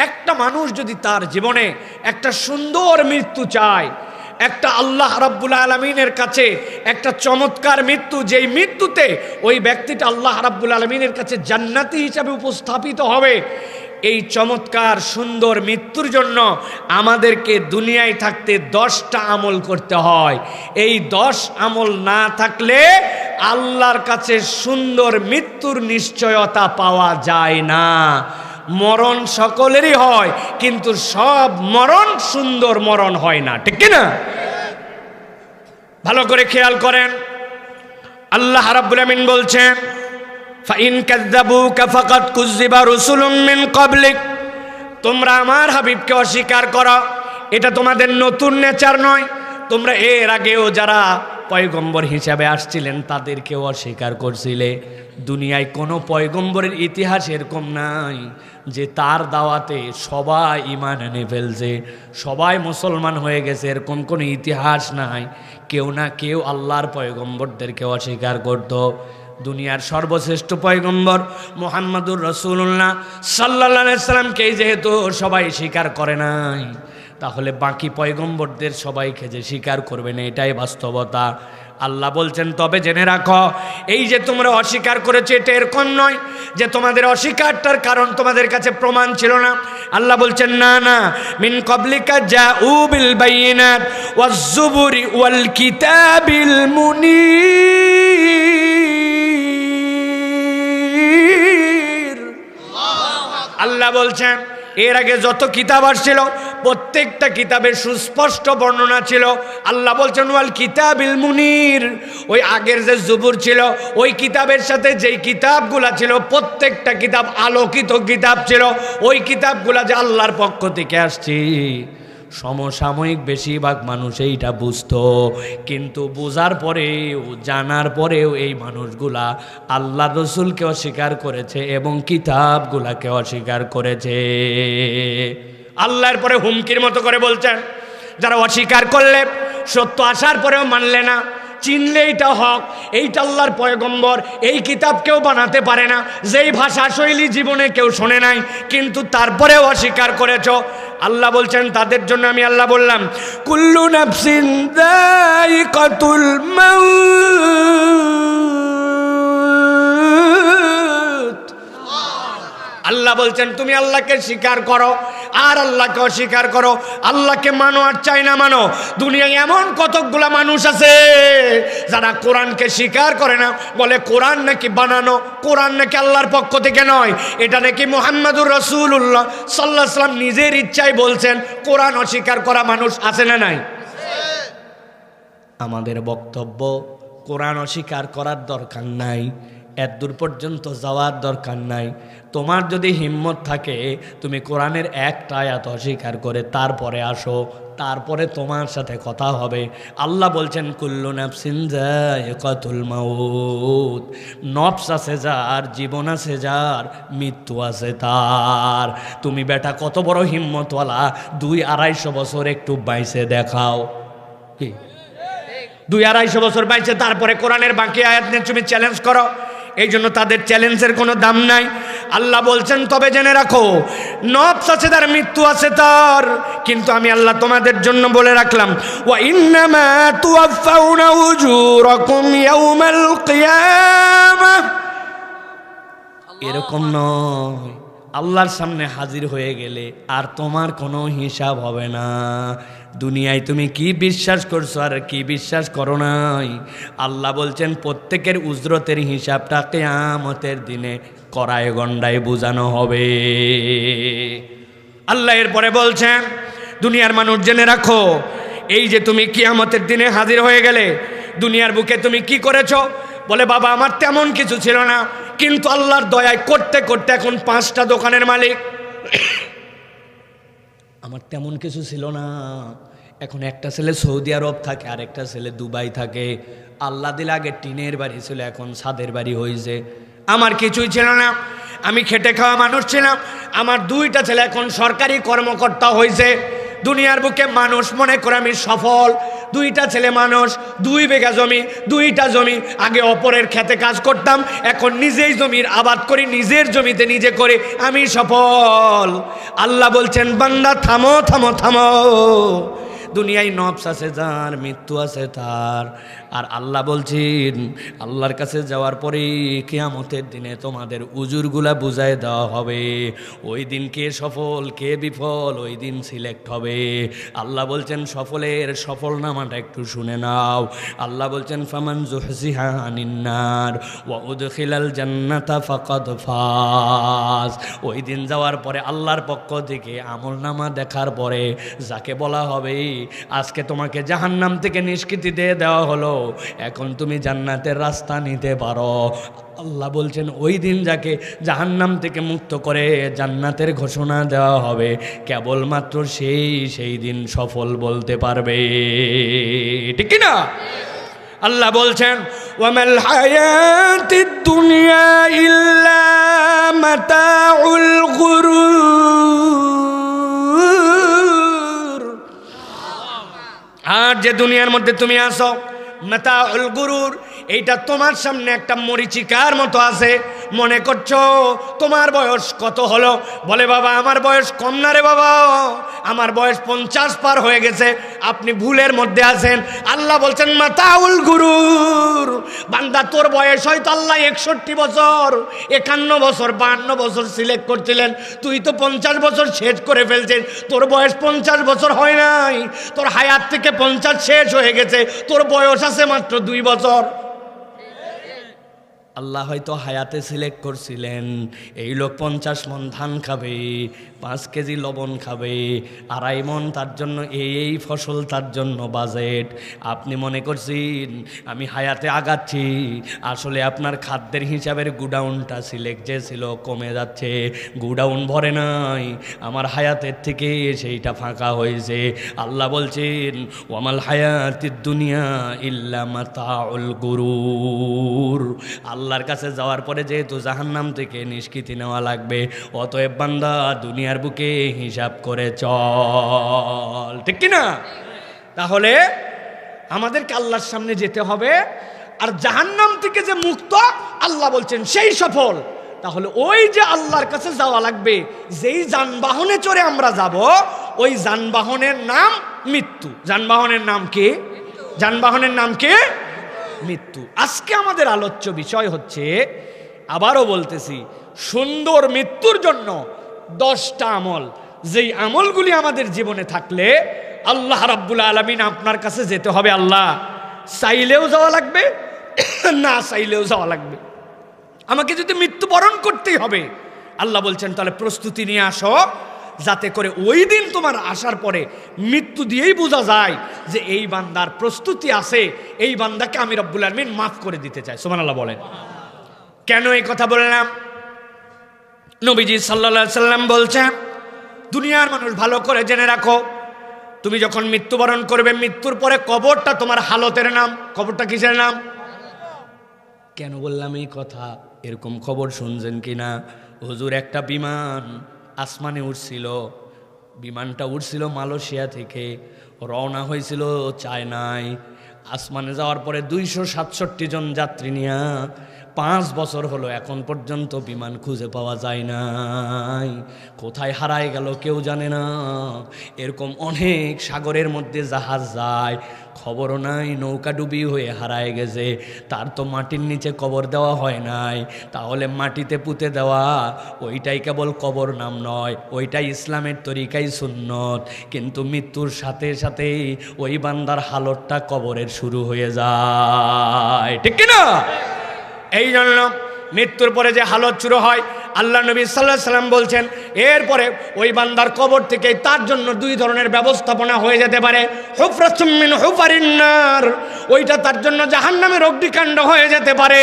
একটা মানুষ যদি তার জীবনে একটা সুন্দর মৃত্যু চায়, একটা আল্লাহ রাব্বুল আলামিনের কাছে একটা চমৎকার মৃত্যু, যেই মৃত্যুতে ওই ব্যক্তিটা আল্লাহ রাব্বুল আলামিনের কাছে জান্নাতি হিসাবে উপস্থাপিত হবে, এই চমৎকার সুন্দর মৃত্যুর জন্য আমাদেরকে দুনিয়ায় থাকতে 10টা আমল করতে হয়। এই 10 আমল না থাকলে আল্লাহর কাছে সুন্দর মৃত্যুর নিশ্চয়তা পাওয়া যায় না। মরণ সকলেরই হয়, কিন্তু সব মরণ সুন্দর মরণ হয় না, ঠিক কি না? ভালো করে খেয়াল করেন, আল্লাহ রাব্বুল আমিন বলছেন, ফাইন কাযযাবুকা ফাকাদ কুযযিবা রাসূলুম মিন ক্বাবলিক, তোমরা আমার হাবিবকে অস্বীকার করো, এটা তোমাদের নতুন নেচার নয়। তোমরা এর আগেও যারা পয়গম্বর হিসাবে আসছিলেন তাদেরকেও অস্বীকার করছিলে। দুনিয়ায় কোনো পয়গম্বরের ইতিহাস এরকম নাই যে তার দাওয়াতে সবাই ঈমান এনে ফেলছে, সবাই মুসলমান হয়ে গেছে, এরকম কোনো ইতিহাস নাই। কেউ না কেউ আল্লাহর পয়গম্বরদেরকে অস্বীকার করত। দুনিয়ার সর্বশ্রেষ্ঠ পয়গম্বর মুহাম্মাদুর রাসূলুল্লাহ সাল্লাল্লাহু আলাইহি সাল্লামকে যেহেতু সবাই স্বীকার করে নাই, তাহলে বাকি পয়গম্বরদের সবাইকে যে স্বীকার করবে না, এটাই বাস্তবতা। আল্লাহ বলছেন, তবে জেনে রাখো, এই যে তোমরা অস্বীকার করেছো এটা এরকম নয় যে তোমাদের অস্বীকারটার কারণ তোমাদের কাছে প্রমাণ ছিল না। আল্লাহ বলছেন, না না, মিন ক্বাবলিকা জাউ বিল বাইয়িনাত ওয়াজ যুবুরি ওয়াল কিতাবিল মুনীর। আল্লাহ বলছেন, এর আগে যত কিতাব আসছিল প্রত্যেকটা কিতাবের সুস্পষ্ট বর্ণনা ছিল। আল্লাহ বলছেন, ওয়াল কিতাবিল মুনীর, ওই আগের যে জুবুর ছিল ওই কিতাবের সাথে যেই কিতাবগুলা ছিল প্রত্যেকটা কিতাব আলোকিত কিতাব ছিল। ওই কিতাবগুলা যে আল্লাহর পক্ষ থেকে আসছে, সমসাময়িক বেশিরভাগ মানুষ এইটা বুঝতো, কিন্তু বোঝার পরেও জানার পরেও এই মানুষগুলা আল্লাহ রসুলকে অস্বীকার করেছে এবং কিতাবগুলাকে অস্বীকার করেছে। আল্লাহর পরে হুমকির মতো করে বলছেন, যারা অস্বীকার করলে, সত্য আসার পরেও মানলে না, চিনলে এইটা হক, এইটা আল্লাহর পয়গম্বর, এই কিতাব কেউ বানাতে পারে না, যেই ভাষা শৈলী জীবনে কেউ শোনে নাই, কিন্তু তারপরেও অস্বীকার করেছ, আল্লাহ বলছেন তাদের জন্য আমি আল্লাহ বললাম, কুল্লু নাফসিন যায়িকাতুল মাউত। আল্লাহ বলছেন তুমি আল্লাহকে স্বীকার করো আর আল্লাহকে অস্বীকার করো, আল্লাহকে মানো আর চাই না মানো। দুনিয়ায় এমন কতকগুলা মানুষ আছে যারা কোরআনকে স্বীকার করে না, বলে কোরআন নাকি বানানো, কোরআন নাকি আল্লাহর পক্ষ থেকে নয়, এটা নাকি মুহাম্মাদুর রাসূলুল্লাহ সাল্লাল্লাহু আলাইহি ওয়াসাল্লাম নিজের ইচ্ছায় বলছেন। কোরআন অস্বীকার করা মানুষ আছে না নাই? আমাদের বক্তব্য, কোরআন অস্বীকার করার দরকার নাই, এত দূর পর্যন্ত যাওয়ার দরকার নাই। তোমার যদি হিম্মত থাকে তুমি কোরআনের একটা আয়াত অস্বীকার করে তারপরে আসো, তারপরে তোমার সাথে কথা হবে। আল্লাহ বলছেন, কুল্লু নাফসিন যায়িকাতুল মাউত, নফস আছে যার, জীবন আছে যার, মৃত্যু আছে তার। তুমি বেটা কত বড় হিম্মতওয়ালা, 200-250 বছর একটু বাইসে দেখাও। কি 200-250 বছর বাইসে তারপরে কোরআনের বাকি আয়াত নিয়ে তুমি চ্যালেঞ্জ করো। এই জন্য তাদের চ্যালেঞ্জের কোনো দাম নাই। আল্লাহ বলছেন, তবে জেনে রাখো, নফস আছে তার, মৃত্যু আছে তার, কিন্তু আমি আল্লাহ তোমাদের জন্য বলে রাখলাম, ওয়া ইন্নামা তুওয়াফাউনা উজুরাকুম ইয়াউমাল কিয়ামাহ। এরকম নয়, আল্লাহর সামনে হাজির হয়ে গেলে আর তোমার কোনো হিসাব হবে না। দুনিয়ায় তুমি কি বিশ্বাস করছো আর কি বিশ্বাস করো নাই, আল্লাহ বলছেন প্রত্যেকের উজরতের হিসাবটা কিয়ামতের দিনে কড়ায় গন্ডায় বোঝানো হবে। আল্লাহ এরপরে বলছেন, দুনিয়ার মানুষ জেনে রাখো, এই যে তুমি কিয়ামতের দিনে হাজির হয়ে গেলে, দুনিয়ার বুকে তুমি কি করেছো? বলে, বাবা আমার তেমন কিছু ছিল না, কিন্তু আল্লাহর দয়ায় করতে করতে এখন 5টা দোকানের মালিক। আমার তেমন কিছু ছিল না, এখন একটা ছেলে সৌদি আরব থাকে আর একটা ছেলে দুবাই থাকে। আল্লাহ দিলে আগে টিনের বাড়ি ছিল, এখন ছাদের বাড়ি হয়েছে। আমার কিছুই ছিল না, আমি খেটে খাওয়া মানুষ ছিলাম, আমার 2টা ছেলে এখন সরকারি কর্মকর্তা হয়েছে। দুনিয়ার বুকে মানুষ মনে করে আমি সফল, 2টা ছেলে মানুষ, 2 বিঘা জমি, 2টা জমি, আগে অপরের খেতে কাজ করতাম, এখন নিজেই জমির আবাদ করি, নিজের জমিতে নিজে করে আমি সফল। আল্লাহ বলছেন বান্দা থামো থামো থামো, দুনিয়ায় নফস আছে যার, মৃত্যু আছে তার। আর আল্লাহ বলছেন আল্লাহর কাছে যাওয়ার পরে কিয়ামতের দিনে তোমাদের উজুরগুলা বুঝায় দেওয়া হবে। ওই দিন কে সফল কে বিফল ওই দিন সিলেক্ট হবে। আল্লাহ বলছেন সফলের সফল নামাটা একটু শুনে নাও। আল্লাহ বলছেন ফামান যুহজিহা আনিন নার ওয়া উদখিলাল জান্নাতা ফাকাদ ফাজ। ওই দিন যাওয়ার পরে আল্লাহর পক্ষ থেকে আমলনামা দেখার পরে যাকে বলা হবে আজকে তোমাকে জাহান্নাম থেকে নিষ্কৃতি দিয়ে দেওয়া হলো, এখন তুমি জান্নাতের রাস্তা নিতে পারো। আল্লাহ বলছেন ওই দিন যাকে জাহান্নাম থেকে মুক্ত করে জান্নাতের ঘোষণা দেওয়া হবে কেবলমাত্র সেই দিন সফল বলতে পারবে, ঠিক কি না? আল্লাহ বলছেন ওয়ামাল হায়াতিদ দুনিয়া ইল্লা মাতাউল গুরুর। আর যে দুনিয়ার মধ্যে তুমি আসো মাতাউল গুরুর, এইটা তোমার সামনে একটা মরিচিকার মতো আছে। মনে করছো তোমার বয়স কত হলো? বলে বাবা আমার বয়স কম না রে বাবা, আমার বয়স 50 পার হয়ে গেছে। আপনি ভুলের মধ্যে আছেন। আল্লাহ বলছেন মাতাউল গুরুর। বান্দা তোর বয়স হয়তো আল্লাহ 61 বছর 51 বছর 52 বছর সিলেক্ট করছিলেন, তুই তো 50 বছর শেষ করে ফেলছিস। তোর বয়স 50 বছর হয় নাই, তোর হায়াত থেকে 50 শেষ হয়ে গেছে, তোর বয়স আছে মাত্র 2 বছর। আল্লাহ হয়তো হায়াতে সিলেক্ট করছিলেন এই লোক 50 মণ ধান খাবে, 5 কেজি লবণ খাবে, 2.5 মণ, তার জন্য এই ফসল তার জন্য বাজেট। আপনি মনে করছেন আমি হায়াতে আগাচ্ছি, আসলে আপনার খাদ্যের হিসাবের গুডাউনটা সিলেক্ট যে ছিল কমে যাচ্ছে, গুডাউন ভরে নাই, আমার হায়াতের থেকে সেইটা ফাঁকা হয়েছে। আল্লাহ বলছেন ওয়ামাল হায়াতিদ দুনিয়া ইল্লা মাতাউল গুরুর। আল্লাহর কাছে যাওয়ার পরে যেহেতু জাহান্নাম থেকে নিষ্কৃতি নেওয়া লাগবে, অতএব বান্দা দুনিয়ার বুকে হিসাব করে চল, ঠিক কি না? তাহলে আমাদেরকে আল্লাহর সামনে যেতে হবে, আর জাহান্নাম থেকে যে মুক্ত আল্লাহ বলছেন সেই সফল। তাহলে ওই যে আল্লাহর কাছে যাওয়া লাগবে, যেই যানবাহনে চড়ে আমরা যাব ওই যানবাহনের নাম মৃত্যু। যানবাহনের নাম কি? যানবাহনের নাম কি? মৃত্যু। আজকে আমাদের আলোচ্য বিষয় হচ্ছে, আবারও বলতেছি, সুন্দর মৃত্যুর জন্য 10টা আমল, যেই আমলগুলি আমাদের জীবনে থাকলে আল্লাহ রাব্বুল আলামিন আপনার কাছে যেতে হবে। আল্লাহ চাইলেও যাওয়া লাগবে, না চাইলেও যাওয়া লাগবে। আমাকে যদি মৃত্যুবরণ করতেই হবে, আল্লাহ বলছেন তাহলে প্রস্তুতি নিয়ে আসো, যাতে করে ওই দিন তোমার আসার পরে মৃত্যু দিয়েই বোঝা যায় যে এই বান্দার প্রস্তুতি আছে, এই বান্দাকে আমি রব্বুল আলামিন মাফ করে দিতে চাই। সুবহানাল্লাহ বলেন। কেন এই কথা বললাম? নবীজি সাল্লাল্লাহু আলাইহি সাল্লাম বলছেন, দুনিয়ার মানুষ ভালো করে জেনে রাখো, তুমি যখন মৃত্যুবরণ করবে, মৃত্যুর পরে কবরটা তোমার হালতের নাম। কবরটা কিসের নাম? কেন বললাম এই কথা? এরকম খবর শুনছেন কিনা? হুজুর একটা বিমান আসমানে উঠছিল, বিমানটা উঠছিল মালয়েশিয়া থেকে, রওনা হয়েছিল চায়নায়। আসমানে যাওয়ার পরে 267 জন যাত্রী নিয়ে 5 বছর হলো, এখন পর্যন্ত বিমান খুঁজে পাওয়া যায় নাই। কোথায় হারায় গেল কেউ জানে না। এরকম অনেক সাগরের মধ্যে জাহাজ যায়, খবরও নাই, নৌকা ডুবি হয়ে হারায় গেছে। তার তো মাটির নিচে কবর দেওয়া হয় নাই, তাহলে মাটিতে পুঁতে দেওয়া ওইটাই কেবল কবর নাম নয়, ওইটাই ইসলামের তরিকাই সুন্নত। কিন্তু মৃত্যুর সাথে সাথেই ওই বান্দার হালতটা কবরের শুরু হয়ে যায়, ঠিক কিনা? এই জন্য মৃত্যুর পরে যে হালত শুরু হয়, আল্লাহ নবী সাল্লাল্লাহু আলাইহি সাল্লাম বলছেন এরপরে ওই বান্দার কবর থেকে তার জন্য 2 ধরনের ব্যবস্থাপনা হয়ে যেতে পারে। হুফরাতুম মিন হুফারিন নার, ওইটা তার জন্য জাহান্নামের অগ্নিকাণ্ড হয়ে যেতে পারে,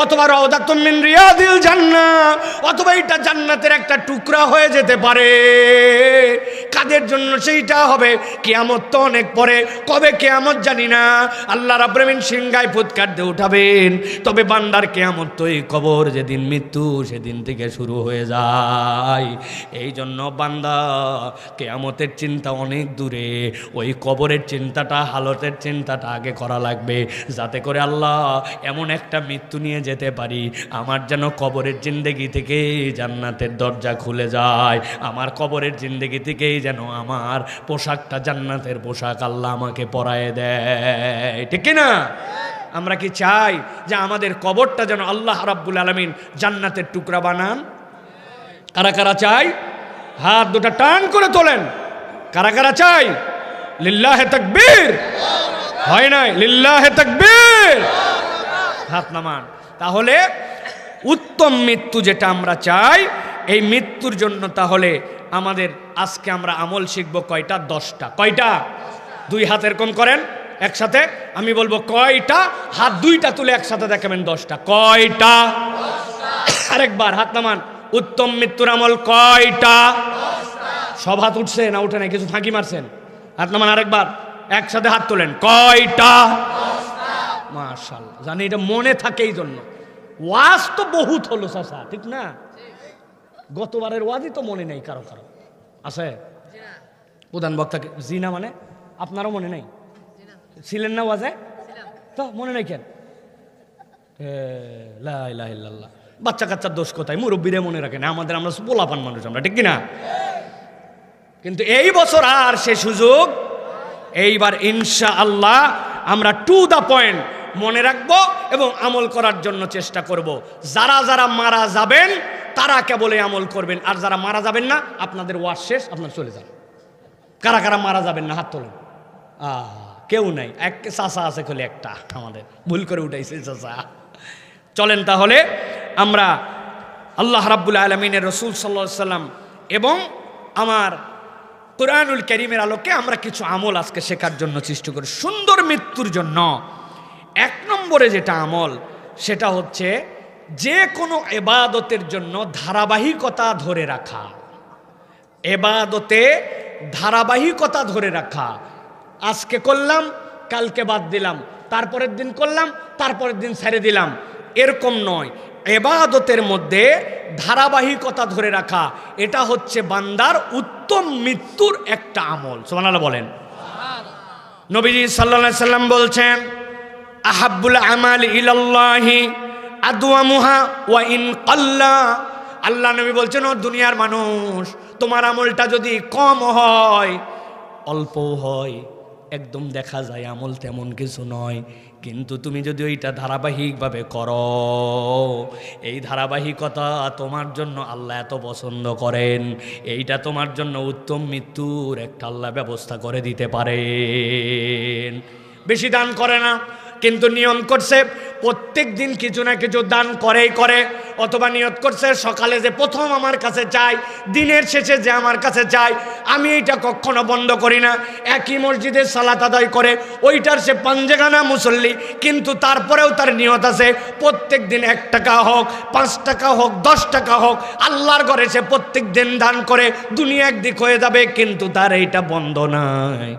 অথবা রাউদাতুম মিন রিয়াদিল জান্নাহ, অথবা এটা জান্নাতের একটা টুকরা হয়ে যেতে পারে। কাদের জন্য সেইটা হবে? কিয়ামত তো অনেক পরে, কবে কিয়ামত জানি না। আল্লাহ রাব্বুল আলামিন সিংহায় ফুৎকার দিয়ে উঠাবেন, তবে বান্দার কিয়ামত তো এই কবর, যেদিন মৃত্যু সেদিন থেকে শুরু হয়ে যায়। এই জন্য বান্দা কিয়ামতের চিন্তা অনেক দূরে, ওই কবরের চিন্তাটা, হালতের চিন্তাটা আগে করা লাগবে, যাতে করে আল্লাহ এমন একটা মৃত্যু নিয়ে যেতে পারি আমার যেন কবরের জিন্দেগি থেকে জান্নাতের দরজা খুলে যায়, আমার কবরের জিন্দেগি থেকেই যেন আমার পোশাকটা জান্নাতের পোশাক আল্লাহ আমাকে পরায়ে দেয়। ঠিক না? আমরা কি চাই যে আমাদের কবরটা যেন আল্লাহ রাব্বুল আলামিন জান্নাতের টুকরা বানান? কারা কারা চাই? হাত দুটা টান করে তোলেন। কারা কারা চাই? লিল্লাহে তাকবীর। হয় নাই? লিল্লাহে তাকবীর। হাত নামান। তাহলে উত্তম মৃত্যু যেটা আমরা চাই, এই মৃত্যুর জন্য তাহলে আমাদের আজকে আমরা আমল শিখবো কয়টা? 10টা। কয়টা? 2 হাত এরকম করেন একসাথে, আমি বলবো কয়টা, হাত 2টা তুলে একসাথে দেখাবেন 10টা। কয়টা? আরেকবার হাত নামান। উত্তম মৃত্যুর আমল কয়টা? সব হাত উঠছে না উঠে নাই? কিছু ফাঁকি মারছেন? হাত নামান আরেকবার, একসাথে হাত তোলেন। কয়টা? মাশাআল্লাহ, জানি এটা মনে থাকে। এই জন্য ওয়াজ তো বহুত হলো চাচা, ঠিক না? গতবারের ওয়াজই তো মনে নেই কারো কারো, আছে? প্রধান বক্তাকে জিনা মানে আপনারও মনে নেই? ছিলেন না ওয়াজে? তো মনে নেই কেন? লা ইলাহা ইল্লাল্লাহ। বাচ্চা কাচ্চার দোষ কোথায়? মুরব্বীরা মনে রাখে না, আমাদের, আমরা পোলাপান মানুষ আমরা, ঠিক কিনা? কিন্তু এই বছর আর সে সুযোগ, এইবার ইনশাআল্লাহ আমরা টু দ্য পয়েন্ট মনে রাখবো এবং আমল করার জন্য চেষ্টা করব। যারা যারা মারা যাবেন তারা কেবলই আমল করবেন, আর যারা মারা যাবেন না আপনাদের ওয়াজ শেষ, আপনারা চলে যান। কারা কারা মারা যাবেন না হাত তোলেন। কেউ নাই, এক চাচা আছে খালি একটা, আমাদের ভুল করে উঠাইছে চাচা। চলেন তাহলে আমরা আল্লাহ রাব্বুল আলামিনের রাসূল সাল্লাল্লাহু আলাইহি সাল্লাম এবং আমার কুরআনুল কারীমের আলোকে আমরা কিছু আমল আজকে শেখার জন্য চেষ্টা করি সুন্দর মৃত্যুর জন্য। 1 নম্বরে যেটা আমল, সেটা হচ্ছে যে কোনো ইবাদতের জন্য ধারাবাহিকতা ধরে রাখা। ইবাদতে ধারাবাহিকতা ধরে রাখা। আজকে করলাম, কালকে বাদ দিলাম, তারপরের দিন করলাম, তারপরের দিন ছেড়ে দিলাম, এরকম নয়। ইবাদতের মধ্যে ধারাবাহিকতা ধরে রাখা, এটা হচ্ছে বান্দার উত্তম মৃত্যুর একটা আমল। সুবহানাল্লাহ বলেন। নবীজি সাল্লাল্লাহু আলাইহি সাল্লাম বলছেন, আহাব্বুল আমালি ইলাল্লাহি আদওয়ামুহা ওয়া ইন কাল্লা। আল্লাহ নবী বলছেন, ও দুনিয়ার মানুষ, তোমার আমলটা যদি কম হয়, অল্প হয়, একদম দেখা যায় আমল তেমন কিছু নয়, কিন্তু তুমি যদি ওইটা ধারাবাহিকভাবে করো, এই ধারাবাহিকতা তোমার জন্য আল্লাহ এত পছন্দ করেন, এইটা তোমার জন্য উত্তম মৃত্যুর একটা আল্লাহ ব্যবস্থা করে দিতে পারেন। বেশি দান করে না, কিন্তু নিয়ম করছে প্রত্যেক দিন কিছু না কিছু দান করেই করে, অথবা নিয়ত করছে সকালে যে প্রথম আমার কাছে চাই, দিনের শেষে যে আমার কাছে চাই, আমি এইটা কখনো বন্ধ করি না। একই মসজিদে সালাত আদায় করে, ওইটার সে পাঞ্জেগানা মুসল্লি, কিন্তু তারপরেও তার নিয়ত আছে প্রত্যেক দিন 1 টাকা হোক, 5 টাকা হোক, 10 টাকা হোক, আল্লাহর ঘরে সে প্রত্যেক দিন দান করে, দুনিয়া একদিক হয়ে যাবে, কিন্তু তার এইটা বন্ধ নাই।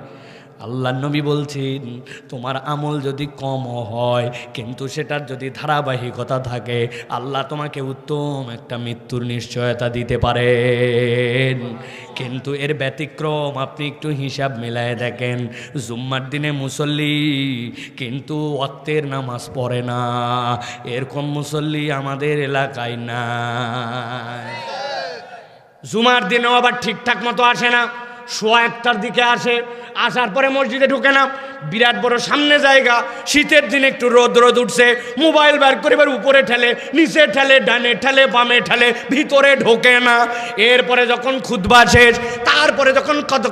আল্লাহ নবী বলছেন, তোমার আমল যদি কম হয় কিন্তু সেটার যদি ধারাবাহিকতা থাকে, আল্লাহ তোমাকে উত্তম একটা মৃত্যুর নিশ্চয়তা দিতে পারেন। কিন্তু এর ব্যতিক্রম আপনি একটু হিসাব মিলায় দেখেন, জুম্মার দিনে মুসল্লি কিন্তু ওয়াক্তের নামাজ পড়ে না, এরকম মুসল্লি আমাদের এলাকায় নাই। জুমার দিনেও আবার ঠিকঠাক মতো আসে না, 1:15টার দিকে আসে, আসার পরে মসজিদে ঢুকে না, বিরাট বড় সামনে জায়গা, শীতের দিনে একটু রোদ রোদ উঠছে, মোবাইল বার করে এবার উপরে ঠেলে, নিচে ঠেলে, ডানে ঠেলে, বামে ঠেলে, ভিতরে ঢোকে না। এরপরে যখন খুতবা শেষ, তারপরে যখন কদ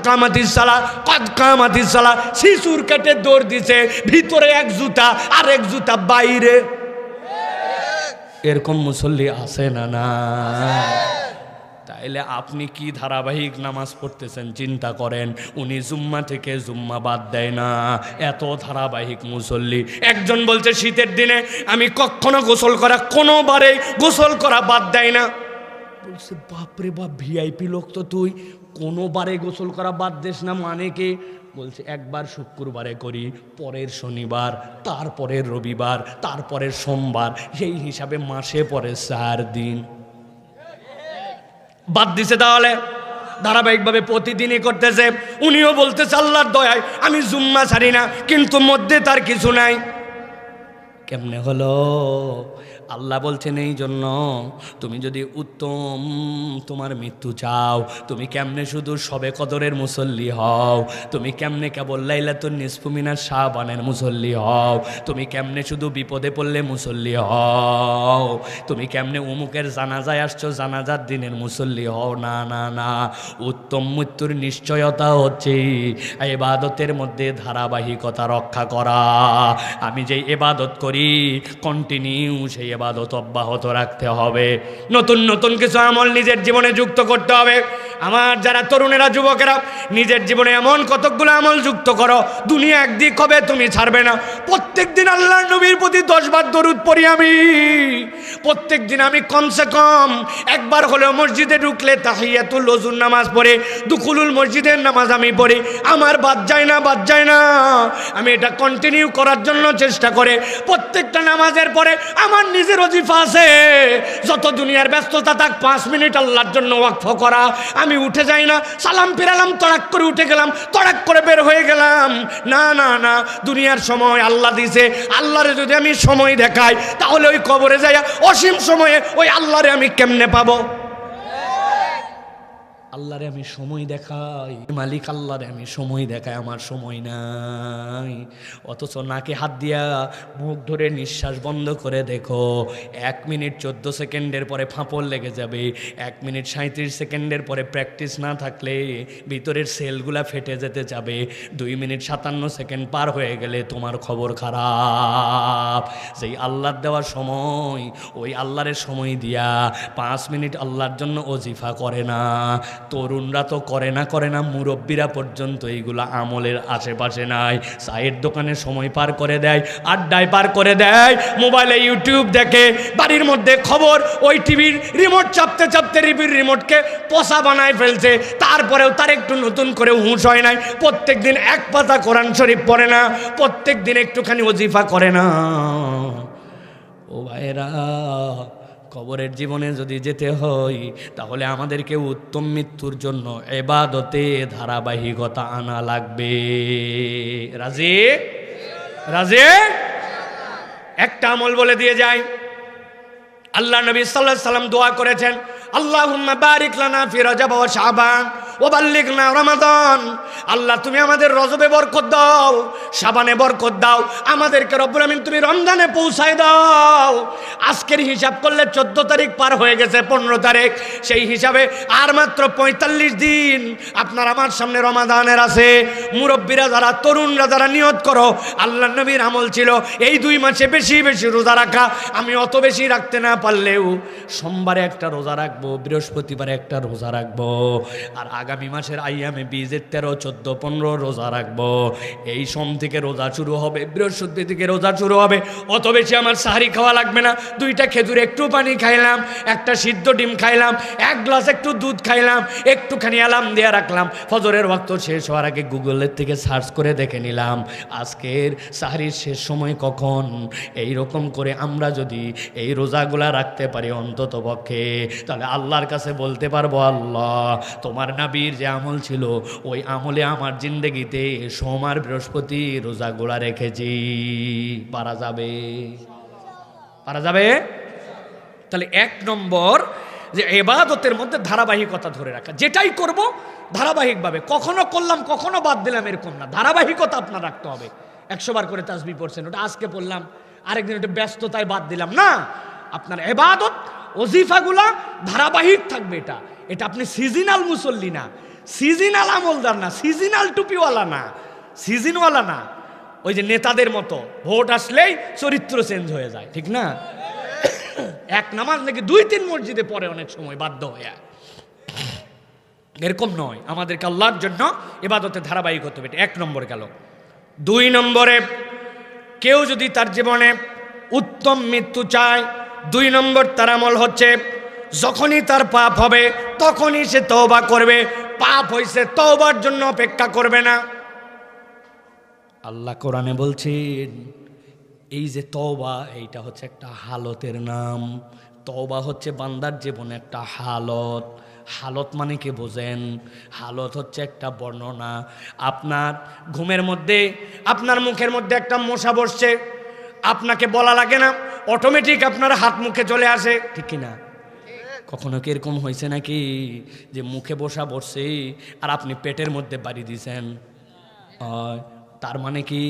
কামাতিস সালাহ, শিশুর কেটে দৌড় দিছে, ভিতরে 1 জুতা আর 1 জুতা বাইরে। এরকম মুসল্লি আছে না? না। তাইলে আপনি কি ধারাবাহিক নামাজ পড়তেছেন চিন্তা করেন। উনি জুম্মা থেকে জুম্মা বাদ দেয় না, এত ধারাবাহিক মুসল্লি। একজন বলছে শীতের দিনে আমি কখনো গোসল করা, কোনোবারে গোসল করা বাদ দেয় না। বলছে বাপরে বাপ, ভিআইপি লোক তো তুই, কোনোবারে গোসল করা বাদ দেস না, মানে কে? বলছে একবার শুক্রবারে করি, পরের শনিবার, তারপরের রবিবার, তারপরের সোমবার, সেই হিসাবে মাসে পরে 4 দিন বাদ দিছে। তাহলে ধারাবাহিকভাবে প্রতিদিনই করতেছে। উনিও বলতেছে আল্লাহর দয়ায় আমি জুম্মা ছাড়ি না, কিন্তু মধ্যে তার কিছু নাই। কেমনে হলো? আল্লাহ বলছেন এই জন্য তুমি যদি উত্তম তোমার মৃত্যু চাও, তুমি কেমনে শুধু শবে কদরের মুসল্লি হও, তুমি কেমনে কেবল লাইলাতুন নিসফু মিনাশ শাবানের মুসল্লি হও, তুমি কেমনে শুধু বিপদে পড়লে মুসল্লি হও, তুমি কেমনে উমুকের জানাজায় আসছো জানাজার দিনের মুসল্লি হও। না না না, উত্তম মৃত্যুর নিশ্চয়তা হচ্ছে ইবাদতের মধ্যে ধারাবাহিকতা রক্ষা করা। আমি যেই ইবাদত করি কন্টিনিউ সেই ইবাদত অব্যাহত রাখতে হবে। নতুন নতুন কিছু আমল নিজের জীবনে যুক্ত করতে হবে। আমার যারা তরুণেরা, যুবকেরা, নিজের জীবনে এমন কতকগুলো আমল যুক্ত করো, দুনিয়া একদিক হবে, তুমি ছাড়বে না। প্রত্যেক দিন আল্লাহর নবীর প্রতি 10 বার দরুদ পড়ি আমি। প্রত্যেক দিন আমি কমসে কম একবার হলেও মসজিদে ঢুকলে তাহিয়াতুল ওযুর নামাজ পড়ে, দুখুলুল মসজিদের নামাজ আমি পড়ি। আমার বাদ যায় না, বাদ যায় না। আমি এটা কন্টিনিউ করার জন্য চেষ্টা করে প্রত্যেকটা নামাজের পরে আমার নিজের ওজিফা আছে। যত দুনিয়ার ব্যস্ততা থাক, 5 মিনিট আল্লাহর জন্য ওয়াকফ করা। আমি উঠে যাই না, সালাম ফিরালাম, তড়াক করে উঠে গেলাম, তড়াক করে বের হয়ে গেলাম। না না না, দুনিয়ার সময় আল্লাহ দিছে, আল্লাহরে যদি আমি সময় দেখাই তাহলে ওই কবরে যাই অসীম সময়ে ওই আল্লাহরে আমি কেমনে পাবো? আল্লাহরে আমি সময় দেখাই, মালিক আল্লাহরে আমি সময় দেখাই, আমার সময় নাই। অথচ নাকে হাত দিয়া মুখ ধরে নিঃশ্বাস বন্ধ করে দেখো, 1 মিনিট 14 সেকেন্ডের পরে ফাঁপড় লেগে যাবে। 1 মিনিট 37 সেকেন্ডের পরে প্র্যাকটিস না থাকলে ভিতরের সেলগুলা ফেটে যেতে যাবে। 2 মিনিট 57 সেকেন্ড পার হয়ে গেলে তোমার খবর খারাপ। সেই আল্লাহর দেওয়ার সময়, ওই আল্লাহরের সময় দিয়া 5 মিনিট আল্লাহর জন্য ওজিফা করে না। তরুণরা তো করে না, মুরব্বীরা পর্যন্ত এইগুলা আমলের আশেপাশে নাই। চায়ের দোকানে সময় পার করে দেয়, আড্ডায় পার করে দেয়, মোবাইলে ইউটিউব দেখে, বাড়ির মধ্যে খবর, ওই টিভির রিমোট চাপতে চাপতে টিভির রিমোটকে পোষা বানায় ফেলছে। তারপরেও তার একটু নতুন করে হুঁশ হয় নাই। প্রত্যেক দিন 1 পাতা কোরআন শরীফ পড়ে না, প্রত্যেক দিন একটুখানি ওজিফা করে না। ও ভাইরা, কবরের জীবনে যদি যেতে হয় তাহলে আমাদেরকে উত্তম মৃত্যুর জন্য ইবাদতে ধারাবাহিকতা আনা লাগবে। রাজি? রাজি? একটা আমল বলে দিয়ে যায়। আল্লাহ নবী সাল্লাল্লাহু আলাইহি সাল্লাম দোয়া করেছেন, আল্লাহুম্মা বারিক লানা ফি রজব ওয়া শাবান ওয়া বাল্লিগনা রমাদান। আল্লাহ তুমি আমাদের রজবে বরকত দাও, শাবানে বরকত দাও, আমাদেরকে রব্বুল আমিন তুমি রমজানে পৌঁছায় দাও। আজকের হিসাব করলে 14 তারিখ পার হয়ে গেছে, 15 তারিখ, সেই হিসাবে আর মাত্র 45 দিন আপনার আমার সামনে রমাদানের আছে। মুরব্বীরা যারা, তরুণরা যারা নিয়ত করো, আল্লাহ নবীর আমল ছিল এই 2 মাসে বেশি বেশি রোজা রাখা। আমি অত বেশি রাখতে না পারলেও সোমবারে একটা রোজা রাখবো, বৃহস্পতিবারে একটা রোজা রাখবো, আর আগামী মাসের আইয়ামে বীজের 13, 14, 15 রোজা রাখবো। এই সোম থেকে রোজা শুরু হবে, বৃহস্পতি থেকে রোজা শুরু হবে। অত বেশি আমার সাহারি খাওয়া লাগবে না। 2টা খেজুর, একটু পানি খাইলাম, একটা সিদ্ধ ডিম খাইলাম, 1 গ্লাস একটু দুধ খাইলাম, একটুখানি অ্যালার্ম দিয়ে রাখলাম। ফজরের ওয়াক্ত শেষ হওয়ার আগে গুগলের থেকে সার্চ করে দেখে নিলাম আজকের সাহারির শেষ সময় কখন। এই রকম করে আমরা যদি এই রোজাগুলা রাখতে পারি অন্তত পক্ষে, তাহলে আল্লাহর কাছে বলতে পারবো, আল্লাহ তোমার নবীর যে আমল ছিল ওই আমলে আমার জিন্দেগিতে সোম আর বৃহস্পতি রোজাগুলা রেখেছি। পারা যাবে? পারা যাবে? তাহলে 1 নম্বর যে ইবাদতের মধ্যে ধারাবাহিকতা ধরে রাখা। যেটাই করব ধারাবাহিকভাবে, কখনো করলাম কখনো বাদ দিলাম এরকম না, ধারাবাহিকতা আপনার রাখতে হবে। 100 বার করে তাসবিহ পড়ছেন, ওটা আজকে পড়লাম, আরেকদিন ওটা ব্যস্ততায় বাদ দিলাম না। আপনার ইবাদত ওজিফাগুলা ধারাবাহিক থাকবে। এটা আপনি সিজনাল মুসল্লি না, সিজনাল আমলদার না, সিজনাল টুপিওয়ালা না, সিজনওয়ালা না। ওই যে নেতাদের মতো ভোট আসলেই চরিত্র চেঞ্জ হয়ে যায়, ঠিক না? এক নামাজ নাকি 2-3 মসজিদে পড়ে অনেক সময় বাধ্য হয়ে। এরকম নয়, আমাদেরকে আল্লাহর জন্য ইবাদতে ধারাবাহিক হতে হবে। 1 নম্বর গেল। 2 নম্বরে, কেউ যদি তার জীবনে উত্তম মৃত্যু চায়, 2 নম্বর তার আমল হচ্ছে যখনই তার পাপ হবে তখনই সে তওবা করবে। পাপ হইছে, তওবার জন্য অপেক্ষা করবে না। আল্লাহ কোরআনে বলছেন এই যে তওবা, এইটা হচ্ছে একটা হালতের নাম। তওবা হচ্ছে বান্দার জীবনে একটা হালত। হালত মানে কি বোঝেন? হালত হচ্ছে একটা বর্ণনা। আপনার ঘুমের মধ্যে আপনার মুখের মধ্যে একটা মশা বসছে, আপনাকে বলা লাগে না, অটোমেটিক আপনার হাত মুখে চলে আসে, ঠিক কি না? কখনো কি এরকম হয়েছে নাকি যে মুখে বসা বসছে আর আপনি পেটের মধ্যে বাড়ি দিয়েছেন? তার মানে কি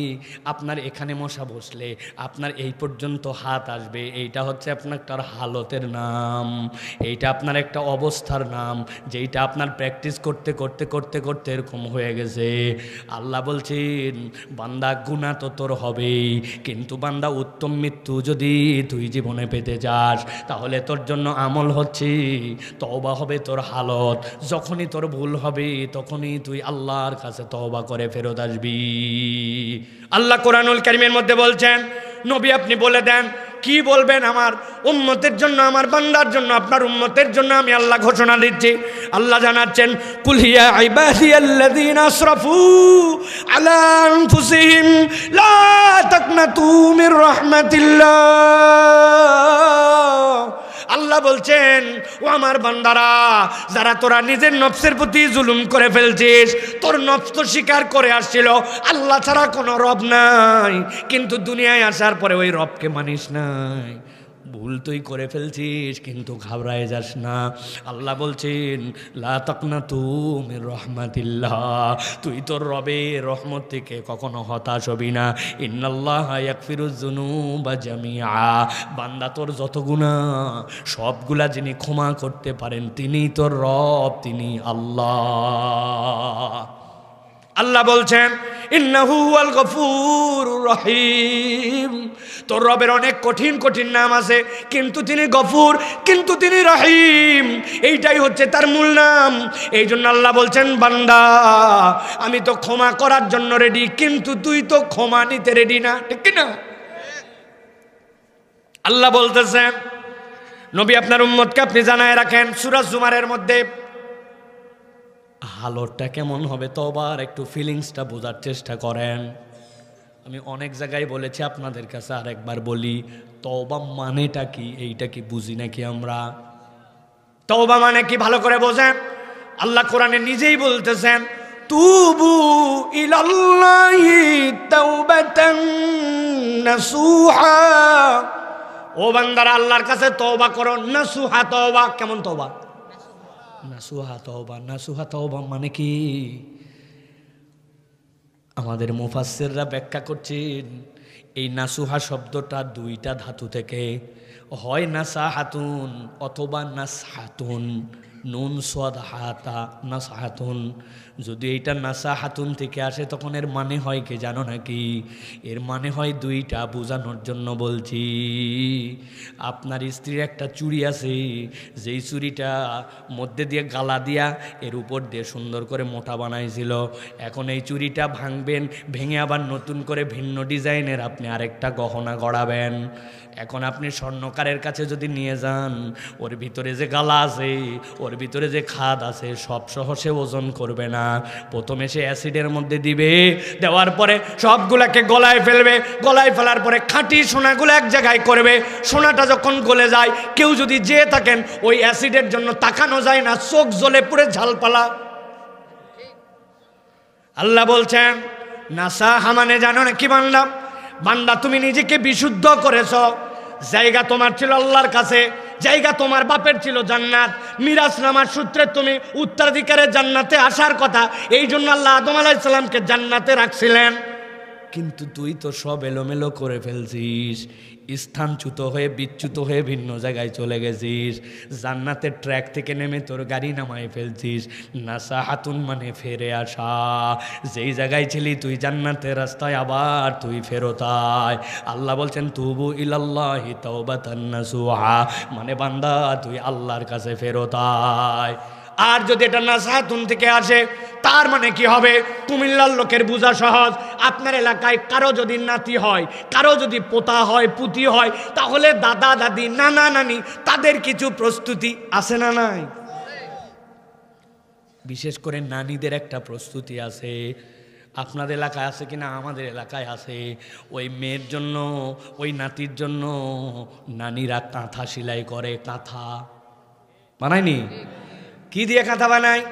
আপনার এখানে মশা বসলে আপনার এই পর্যন্ত হাত আসবে, এইটা হচ্ছে আপনার একটা হালতের নাম, এইটা আপনার একটা অবস্থার নাম, যেইটা আপনার প্র্যাকটিস করতে করতে করতে করতে এরকম হয়ে গেছে। আল্লাহ বলছেন বান্দা গুনাহ তো তোর হবেই, কিন্তু বান্দা উত্তম মৃত্যু যদি তুই জীবনে পেতে যাস তাহলে তোর জন্য আমল হচ্ছে তওবা হবে তোর হালত। যখনই তোর ভুল হবে তখনই তুই আল্লাহর কাছে তওবা করে ফেরত আসবি। আল্লাহ কোরআনুল কারীমের মধ্যে বলছেন নবী আপনি বলে দেন কি বলবেন? আমার উম্মতের জন্য, আমার বান্দার জন্য, আপনার উম্মতের জন্য আমি আল্লাহ ঘোষণা দিচ্ছি। আল্লাহ জানাচ্ছেন কুল হিয়া ইবাদিয়াল্লাযীনা আসরাফু আলা আনফুসিহিম লা তাকনাতু মির রাহমাতিল্লাহ। আল্লাহ বলছেন ও আমার বান্দারা, যারা তোরা নিজের নফসের প্রতি জুলুম করে ফেলছিস, তোর নফস তো স্বীকার করে আসছিল আল্লাহ ছাড়া কোনো রব নাই, কিন্তু দুনিয়ায় আসার পরে ওই রবকে মানিস নাই, ভুল তুই করে ফেলছিস, কিন্তু ঘাবড়ায় যাস না। আল্লাহ বলছেন লা তাকনাতু মির রাহমাতিল্লাহ, তুই তোর রবের রহমত থেকে কখনো হতাশ হবি না। ইন্নাল্লাহা ইয়াগফিরুয যুনুবা জামিআ, বান্দা তোর যত গুনাহ সবগুলা যিনি ক্ষমা করতে পারেন তিনিই তোর রব, তিনি আল্লাহ। আল্লাহ বলছেন ইন্নাহু ওয়াল গফুরুর রহিম, তোর রবের অনেক কঠিন কঠিন নাম আছে, কিন্তু তিনি গফুর, কিন্তু তিনি রহিম, এইটাই হচ্ছে তার মূল নাম। এই জন্য আল্লাহ বলছেন বান্দা আমি তো ক্ষমা করার জন্য রেডি, কিন্তু তুই তো ক্ষমা নিতে রেডি না, ঠিক না? আল্লাহ বলতেছেন নবী আপনার উম্মতকে আপনি জানায় রাখেন সূরা জুমারের মধ্যে হালতটা কেমন হবে তওবার একটু ফিলিংসটা বোঝার চেষ্টা করেন। আমি অনেক জায়গায় বলেছি, আপনাদের কাছে আরেকবার বলি, তওবা মানেটা কি এইটা কি বুঝি নাকি আমরা? তওবা মানে কি ভালো করে বোঝেন। আল্লাহ কোরআনে নিজেই বলতেছেন তুবু ইলাল্লাহি তাওবাতান নাসুহা, ও বান্দারা আল্লাহর কাছে তওবা করো। নাসুহা তওবা, কেমন তওবা? নাসুহা তওবা। নাসুহা তওবা মানে কি? আমাদের মুফাসসিররা ব্যাখ্যা করছেন এই নাসুহা শব্দটা দুইটা ধাতু থেকে, হয় নাসাহাতুন অথবা নাসহাতুন, নুন সাদ হাতা নাসহাতুন। যদি এইটা নাসাহাতুন থেকে আসে তখন এর মানে হয় কি জানো নাকি? এর মানে হয় দুইটা, বোঝানোর জন্য বলছি। আপনার স্ত্রীর একটা চুড়ি আছে, যেই চুড়িটা মধ্যে দিয়ে গালা দিয়া এর উপর দিয়ে সুন্দর করে মোটা বানাইছিল, এখন এই চুড়িটা ভাঙবেন, ভেঙে আবার নতুন করে ভিন্ন ডিজাইনের আপনি আরেকটা গহনা গড়াবেন। এখন আপনি স্বর্ণকারের কাছে যদি নিয়ে যান, ওর ভিতরে যে গালা আছে, ওর ভিতরে যে খাদ আছে, সব সহ সে ওজন করবে না। প্রথমে সে অ্যাসিডের মধ্যে দিবে, দেওয়ার পরে সবগুলাকে গলায় ফেলবে, গলায় ফেলার পরে খাঁটি সোনাগুলো এক জায়গায় করবে। সোনাটা যখন গলে যায়, কেউ যদি যেয়ে থাকেন ওই অ্যাসিডের জন্য তাকানো যায় না, চোখ জ্বলে পুড়ে ঝালপালা। আল্লাহ বলছেন নাসাহা মানে জানো না কি বান্দা? বান্দা তুমি নিজেকে বিশুদ্ধ করেছ, জায়গা তোমার ছিল আল্লাহর কাছে, জায়গা তোমার বাপের ছিল জান্নাত, মিরাজ নামার সূত্রে তুমি উত্তরাধিকারের জান্নাতে আসার কথা, এই জন্য আল্লাহ আদম আলাইহিস সালামকে জান্নাতে রাখছিলেন, কিন্তু তুই তো সব এলোমেলো করে ফেলছিস, স্থানচ্যুত হয়ে বিচ্যুত হয়ে ভিন্ন জায়গায় চলে গেছিস, জান্নাতের ট্র্যাক থেকে নেমে তোর গাড়ি নামায় ফেলছিস। নাসাহাতুন মানে ফেরে আসা, যেই জায়গায় ছিলি তুই জান্নাতের রাস্তায় আবার তুই ফেরত আয়। আল্লাহ বলছেন তুবু ইলাল্লাহি তাওবাতান নাসুহা, মানে বান্দা তুই আল্লাহর কাছে ফেরত আয়। আর যদি এটা নাসাহাতুন থেকে আসে তার মানে কি হবে, কুমিল্লার লোকের বোঝা সহজ। আপনার এলাকায় কারো যদি নাতি হয়, কারো যদি পোতা হয়, পুতি হয়, তাহলে দাদা দাদি, নানা নানি, তাদের কিছু প্রস্তুতি আছে না নাই? বিশেষ করে নানিদের একটা প্রস্তুতি আছে। আপনাদের এলাকায় আছে কিনা? আমাদের এলাকায় আছে। ওই মেয়ের জন্য, ওই নাতির জন্য নানিরা কাঁথা সেলাই করে। কাঁথা বানায়নি? কি দিয়ে কাঁথা বানায়?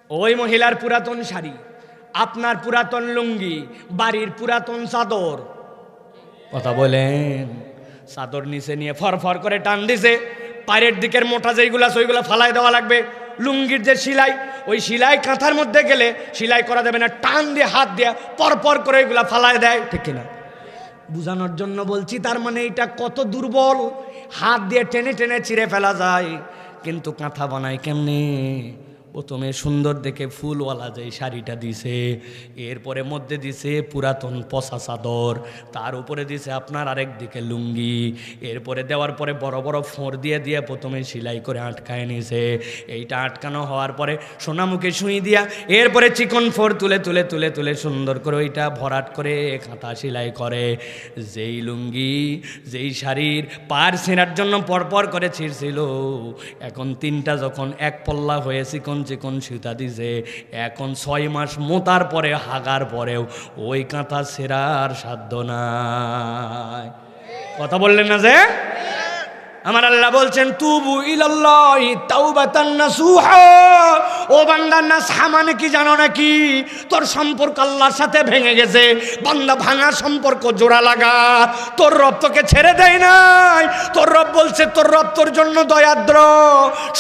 ওই মহিলার পুরাতন শাড়ি, আপনার পুরাতন লুঙ্গি, বাড়ির পুরাতন চাদর, কথা বলেন, চাদর নিচে নিয়ে ফরফর করে টান দিছে, পায়ের দিকের মোটা যেইগুলা সেইগুলা ফালাই দেওয়া লাগবে। লুঙ্গির যে সেলাই, ওই সেলাই কাঁথার মধ্যে গেলে সেলাই করা যাবে না, টান দিয়ে হাত দিয়ে পরপর করে এগুলা ফালাই দেয়, ঠিক কিনা? বুঝানোর জন্য বলছি। তার মানে এটা কত দুর্বল, হাত দিয়ে টেনে টেনে চিরে ফেলা যায়। কিন্তু কাঁথা বানায় কেমনে? প্রথমে সুন্দর দেখে ফুলওয়ালা যে শাড়িটা দিছে, এরপরে মধ্যে দিছে পুরাতন পচা চাদর, তার উপরে দিছে আপনার আরেক দিকে লুঙ্গি, এরপরে দেওয়ার পরে বড় বড় ফোঁড় দিয়ে দিয়ে প্রথমে সেলাই করে আটকায় নিছে। এইটা আটকানো হওয়ার পরে সোনামুখী সুই দিয়া এরপরে চিকন ফোঁড় তুলে তুলে তুলে তুলে সুন্দর করে ওইটা ভরাট করে কাঁথা সেলাই করে। যেই লুঙ্গি, যেই শাড়ির পার ছেঁড়ার জন্য পরপর করে ছিঁড়ছিল, এখন তিনটা যখন এক পল্লা হয়ে চিকন চিকন সুতা দিছে, এখন 6 মাস মোতার পরে হাগার পরেও ওই কাঁথা ছেঁড়ার সাধ্য নাই। কথা বললেন না যে? আমার আল্লাহ বলছেন তুবু ইলাল্লাহি তাওবাতান নাসুহা। ও বান্দা, নাসহা মানে কি জানো নাকি? তোর সম্পর্ক আল্লাহর সাথে ভেঙে গেছে। বান্দা, ভাঙা সম্পর্ক জোড়া লাগা। তোর রব তোকে ছেড়ে দেয় নাই। তোর রব বলছে, তোর রব তোর জন্য দয়াদ্র,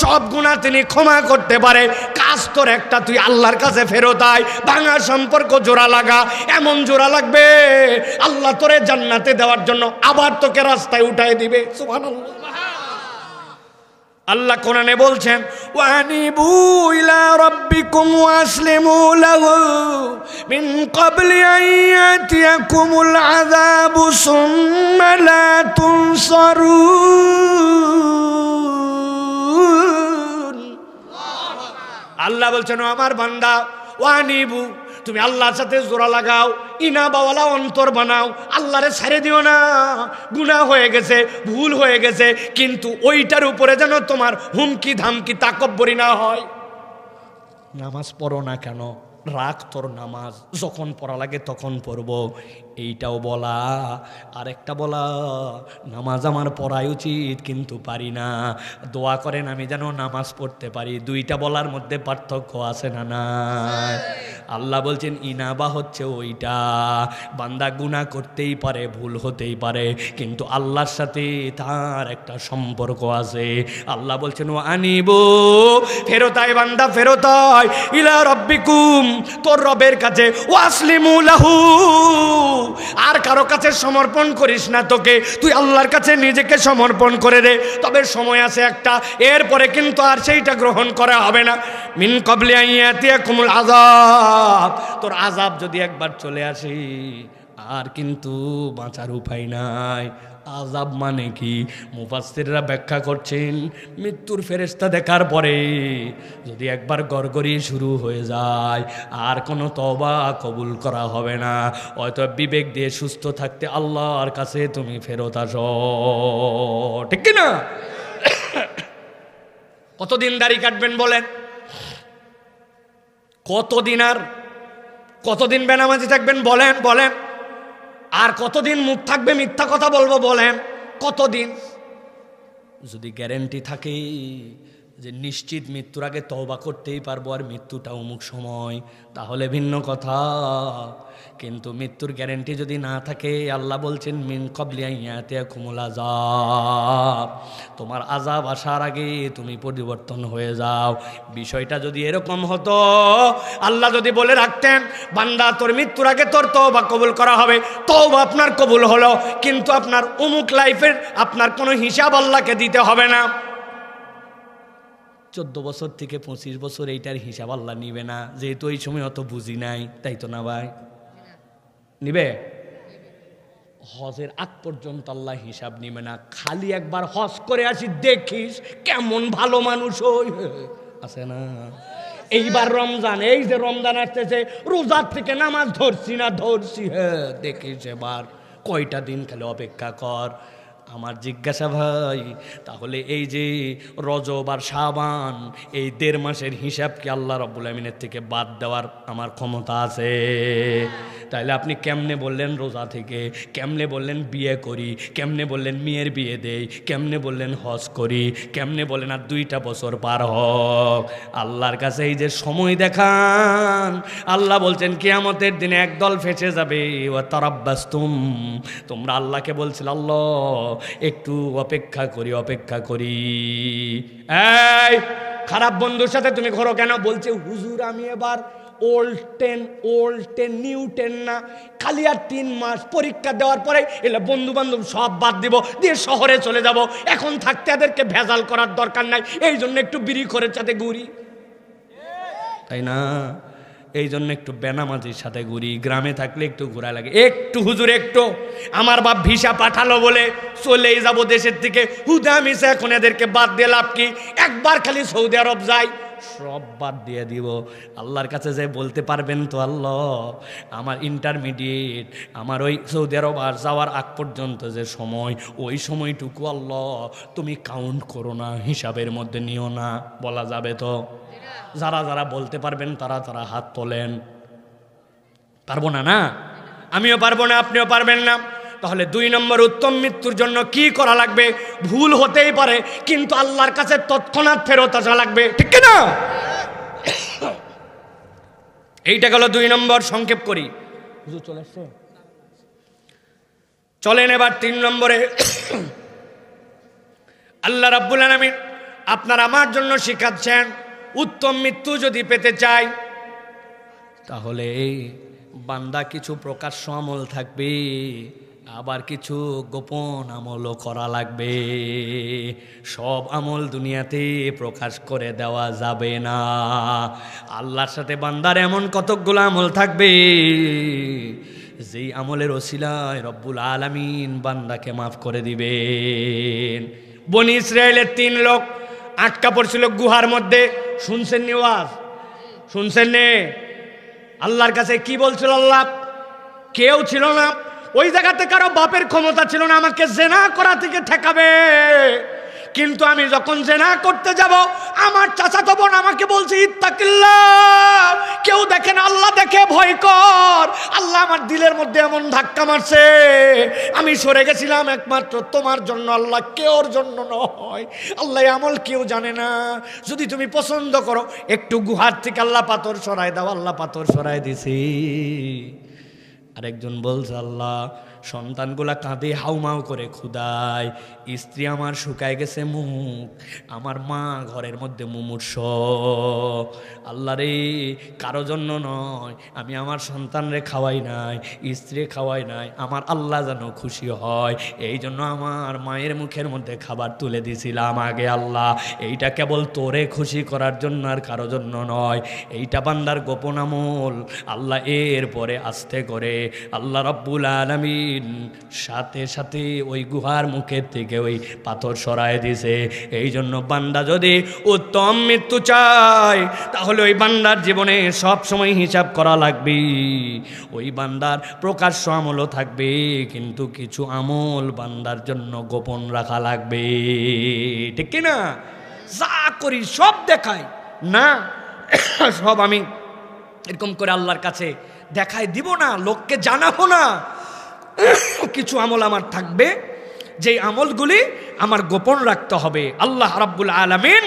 সব গুনাহ তিনি ক্ষমা করতে পারে। কাজ তোর একটা, তুই আল্লাহর কাছে ফেরত আয়। ভাঙা সম্পর্ক জোড়া লাগা, এমন জোড়া লাগবে আল্লাহ তোরে জান্নাতে দেওয়ার জন্য আবার তোকে রাস্তায় উঠায় দিবে। সুবহানাল্লাহ। আল্লাহ কোরআনে বলছেন, ওয়ানিবু ইলা রাব্বিকুম ওয়াসলিমু লাহু মিন ক্বাবলি আন ইয়াতিয়াকুমুল আযাবু সুম্মা লা তুনসারুন। আল্লাহ বলছেন, ও আমার বান্দা, ওয়ানিবু, তুমি আল্লাহর সাথে জোড়া লাগাও, ইনাবাওয়ালা অন্তর বানাও, আল্লাহরে ছেড়ে দিও না। গুনাহ হয়ে গেছে, ভুল হয়ে গেছে, কিন্তু ওইটার উপরে যেন তোমার হুমকি ধামকি তাকব্বরি না হয়। নামাজ পড়ো না কেন? রাখ তোর নামাজ, যখন পড়া লাগে তখন পড়বো, এইটাও বলা। আরেকটা বলা, নামাজ আমার পড়াই উচিত কিন্তু পারি না, দোয়া করেন আমি যেন নামাজ পড়তে পারি। দুইটা বলার মধ্যে পার্থক্য আছে না নাই? আল্লাহ বলছেন ইনাবা হচ্ছে ওইটা, বান্দা গুনাহ করতেই পারে, ভুল হতেই পারে, কিন্তু আল্লাহর সাথে তার একটা সম্পর্ক আছে। আল্লাহ বলছেন ও আনিবো, ফেরতায় বান্দা, ফেরতায় ইলা রাব্বিকুম, তোর রবের কাছে, ওয়াসলিমু লাহু, আর কারো কাছে সমর্পণ করিস না তোকে, তুই আল্লাহর কাছে নিজেকে সমর্পণ করে দে। তবে সময় আছে একটা, এরপরে কিন্তু আর সেইটা গ্রহণ করা হবে না। মিন ক্বাবলি আন ইয়াতিয়াকুমুল আযাব, তোর আযাব যদি একবার চলে আসে আর কিন্তু বাঁচার উপায় নাই। আযাব মানে কি? মুফাসসিররা ব্যাখ্যা করছেন, মৃত্যুর ফেরেশতা দেখার পরে যদি একবার গড়গড়ি শুরু হয়ে যায় আর কোনো তওবা কবুল করা হবে না, হয়তো বিবেক দিয়ে সুস্থ থাকতে আল্লাহর কাছে তুমি ফেরত আসো, ঠিক কি না? কতদিন দাড়ি কাটবেন বলেন? কতদিন, আর কতদিন বেনামাজি থাকবেন বলেন? বলেন। আর কতদিন মুখ থাকবে মিথ্যা কথা বলবো বলেন? কতদিন? যদি গ্যারেন্টি থাকে যে নিশ্চিত মৃত্যুর আগে তওবা করতেই পারবো আর মৃত্যুটা অমুক সময়, তাহলে ভিন্ন কথা। কিন্তু মৃত্যুর গ্যারেন্টি যদি না থাকে, আল্লাহ বলছেন মিন ক্বাবলি আন ইয়াতিয়াকুমুল আযাব, তোমার আযাব আসার আগে তুমি পরিবর্তন হয়ে যাও। বিষয়টা যদি এরকম হতো, আল্লাহ যদি বলে রাখতেন বান্দা তোর মৃত্যুর আগে তোর তওবা কবুল করা হবে, তওবা আপনার কবুল হলো, কিন্তু আপনার অমুক লাইফের আপনার কোনো হিসাব আল্লাহকে দিতে হবে না। 14 বছর থেকে 25 বছর এইটার হিসাব আল্লাহ নিবে না, যেহেতু এই সময় অত বুঝি নাই, তাই তো না ভাই? নিবে? হজের আগ পর্যন্ত আল্লাহ হিসাব নিবে না, খালি একবার হজ করে আসি, দেখিস কেমন ভালো মানুষ হই, আছে না? এইবার রমজান, এই যে রমজান আসতেছে, রোজার থেকে নামাজ ধরছি না ধরছি, হ্যাঁ দেখিস এবার কয়টা দিন খালি অপেক্ষা কর। আমার জিজ্ঞাসা ভাই, তাহলে এই যে রজব আর শাবান, এই 1.5 মাসের হিসাব কি আল্লাহ রাব্বুল আমিনের থেকে বাদ দেওয়ার আমার ক্ষমতা আছে? তাহলে আপনি কেমনে বললেন রোজা থেকে, কেমনে বললেন বিয়ে করি, কেমনে বললেন মেয়ের বিয়ে দেই, কেমনে বললেন হজ করি, কেমনে বললেন আর 2টা বছর পার হোক? আল্লাহর কাছে এই যে সময় দেখান, আল্লাহ বলছেন কিয়ামতের দিনে একদল ফেঁসে যাবে। ওয়া তারাব্বাসতুম, তোমরা আল্লাহকে বলছিল আল্লাহ একটু অপেক্ষা করি অপেক্ষা করি। এই খারাপ বন্ধুর সাথে তুমি ঘোরো কেন? বলছে হুজুর আমি এবার ওল্ড টেন নিউ টেন না, খালি আর 3 মাস পরীক্ষা দেওয়ার পরে এলে বন্ধু বান্ধব সব বাদ দিব, দিয়ে শহরে চলে যাব, এখন থাকতে এদেরকে ভেজাল করার দরকার নাই, এই জন্য একটু বিড়ি করে সাথে ঘুরি, তাই না? এই জন্য একটু বেনামাজির সাথে ঘুরি, গ্রামে থাকলে একটু ঘোরা লাগে, একটু হুজুর একটু আমার বাপ ভিসা পাঠালো বলে চলেই যাব দেশের থেকে, হুদা মিশা এখন এদেরকে বাদ দিয়ে লাভ কি? একবার খালি সৌদি আরব যাই, সব বাদ দিয়ে দিব। আল্লাহর কাছে যে বলতে পারবেন তো আল্লাহ আমার ইন্টারমিডিয়েট, আমার ওই সৌদি আরব আর যাওয়ার আগ পর্যন্ত যে সময়, ওই সময়টুকু আল্লাহ তুমি কাউন্ট করো না, হিসাবের মধ্যে নিও না, বলা যাবে তো? যারা যারা বলতে পারবেন তারা তারা হাত তোলেন। পারবো না? না আমিও পারবো না, আপনিও পারবেন না। তাহলে 2 নম্বর উত্তম মৃত্যুর জন্য কি করা লাগবে? ভুল হতেই পারে কিন্তু আল্লাহর কাছে তৎক্ষণাৎ ফেরত আসা লাগবে, ঠিক না? এইটা গেল 2 নম্বর, সংক্ষেপ করি। হুজুর চলে আসছে, চলেন এবার 3 নম্বরে। আল্লাহ রাব্বুল আলামিন আপনার আমার জন্য শিখাচ্ছেন উত্তম মৃত্যু যদি পেতে চাই তাহলে এই বান্দা কিছু প্রকাশ্য আমল থাকবে, আবার কিছু গোপন আমলও করা লাগবে। সব আমল দুনিয়াতে প্রকাশ করে দেওয়া যাবে না। আল্লাহর সাথে বান্দার এমন কতকগুলো আমল থাকবে যেই আমলের ওসিলায় রব্বুল আলামিন বান্দাকে মাফ করে দিবেন। বনি ইসরায়েলের 3 লোক আটকা পড়ছিল গুহার মধ্যে, শুনছেন নি ওয়াজ? শুনছেন নে? আল্লাহর কাছে কি বলছিল আল্লাহ? কেউ ছিল না ওই জায়গাতে, কারো বাপের ক্ষমতা ছিল না আমাকে জেনা করা থেকে ঠেকাবে, কিন্তু আমি যখন জেনা করতে যাব আমার চাচাতো বোন আমাকে বলছে ইত্তাকিল্লাহ, কেউ দেখে না আল্লাহ দেখে, ভয় কর। আল্লাহ আমার দিলের মধ্যে এমন ধাক্কা মারছে, আমি সরে গেছিলাম একমাত্র তোমার জন্য আল্লাহ, কেউর জন্য নয়। আল্লাহ আমল কেউ জানে না, যদি তুমি পছন্দ করো একটু গুহার থেকে আল্লাহ পাথর সরাই দাও, আল্লাহ পাথর সরাই দিছি। আরেকজন বলছে আল্লাহ সন্তানগুলা কাঁদে হাউমাউ করে ক্ষুধায়, স্ত্রী আমার শুকায় গেছে মুখ, আমার মা ঘরের মধ্যে মুমূর্ষ। আল্লাহ রে কারো জন্য নয়, আমি আমার সন্তানরে খাওয়াই নাই, স্ত্রী খাওয়াই নাই, আমার আল্লাহ যেন খুশি হয় এই জন্য আমার মায়ের মুখের মধ্যে খাবার তুলে দিছিলাম আগে। আল্লাহ এইটা কেবল তোরে খুশি করার জন্য আর কারো জন্য নয়, এইটা বান্দার গোপন আমল। আল্লাহ এর পরে আস্তে করে আল্লাহ রাব্বুল আলামিন সাথে সাথে ওই গুহার মুখের থেকে ওই পাথর সরায় দিছে। এই জন্য বান্দা যদি উত্তম মৃত্যু চায় তাহলে ওই বান্দার জীবনে সব সময় হিসাব করা লাগবে। ওই বান্দার প্রকাশ্য আমলও থাকবে, কিন্তু কিছু আমল বান্দার জন্য গোপন রাখা লাগবে, ঠিক কিনা? যা করি সব দেখাই না, সব আমি এরকম করে আল্লাহর কাছে দেখাই দিব না, লোককে জানাবো না। কিছু আমল আমার থাকবে যেই আমলগুলি আমার গোপন রাখতে হবে। আল্লাহ রাব্বুল আলামিন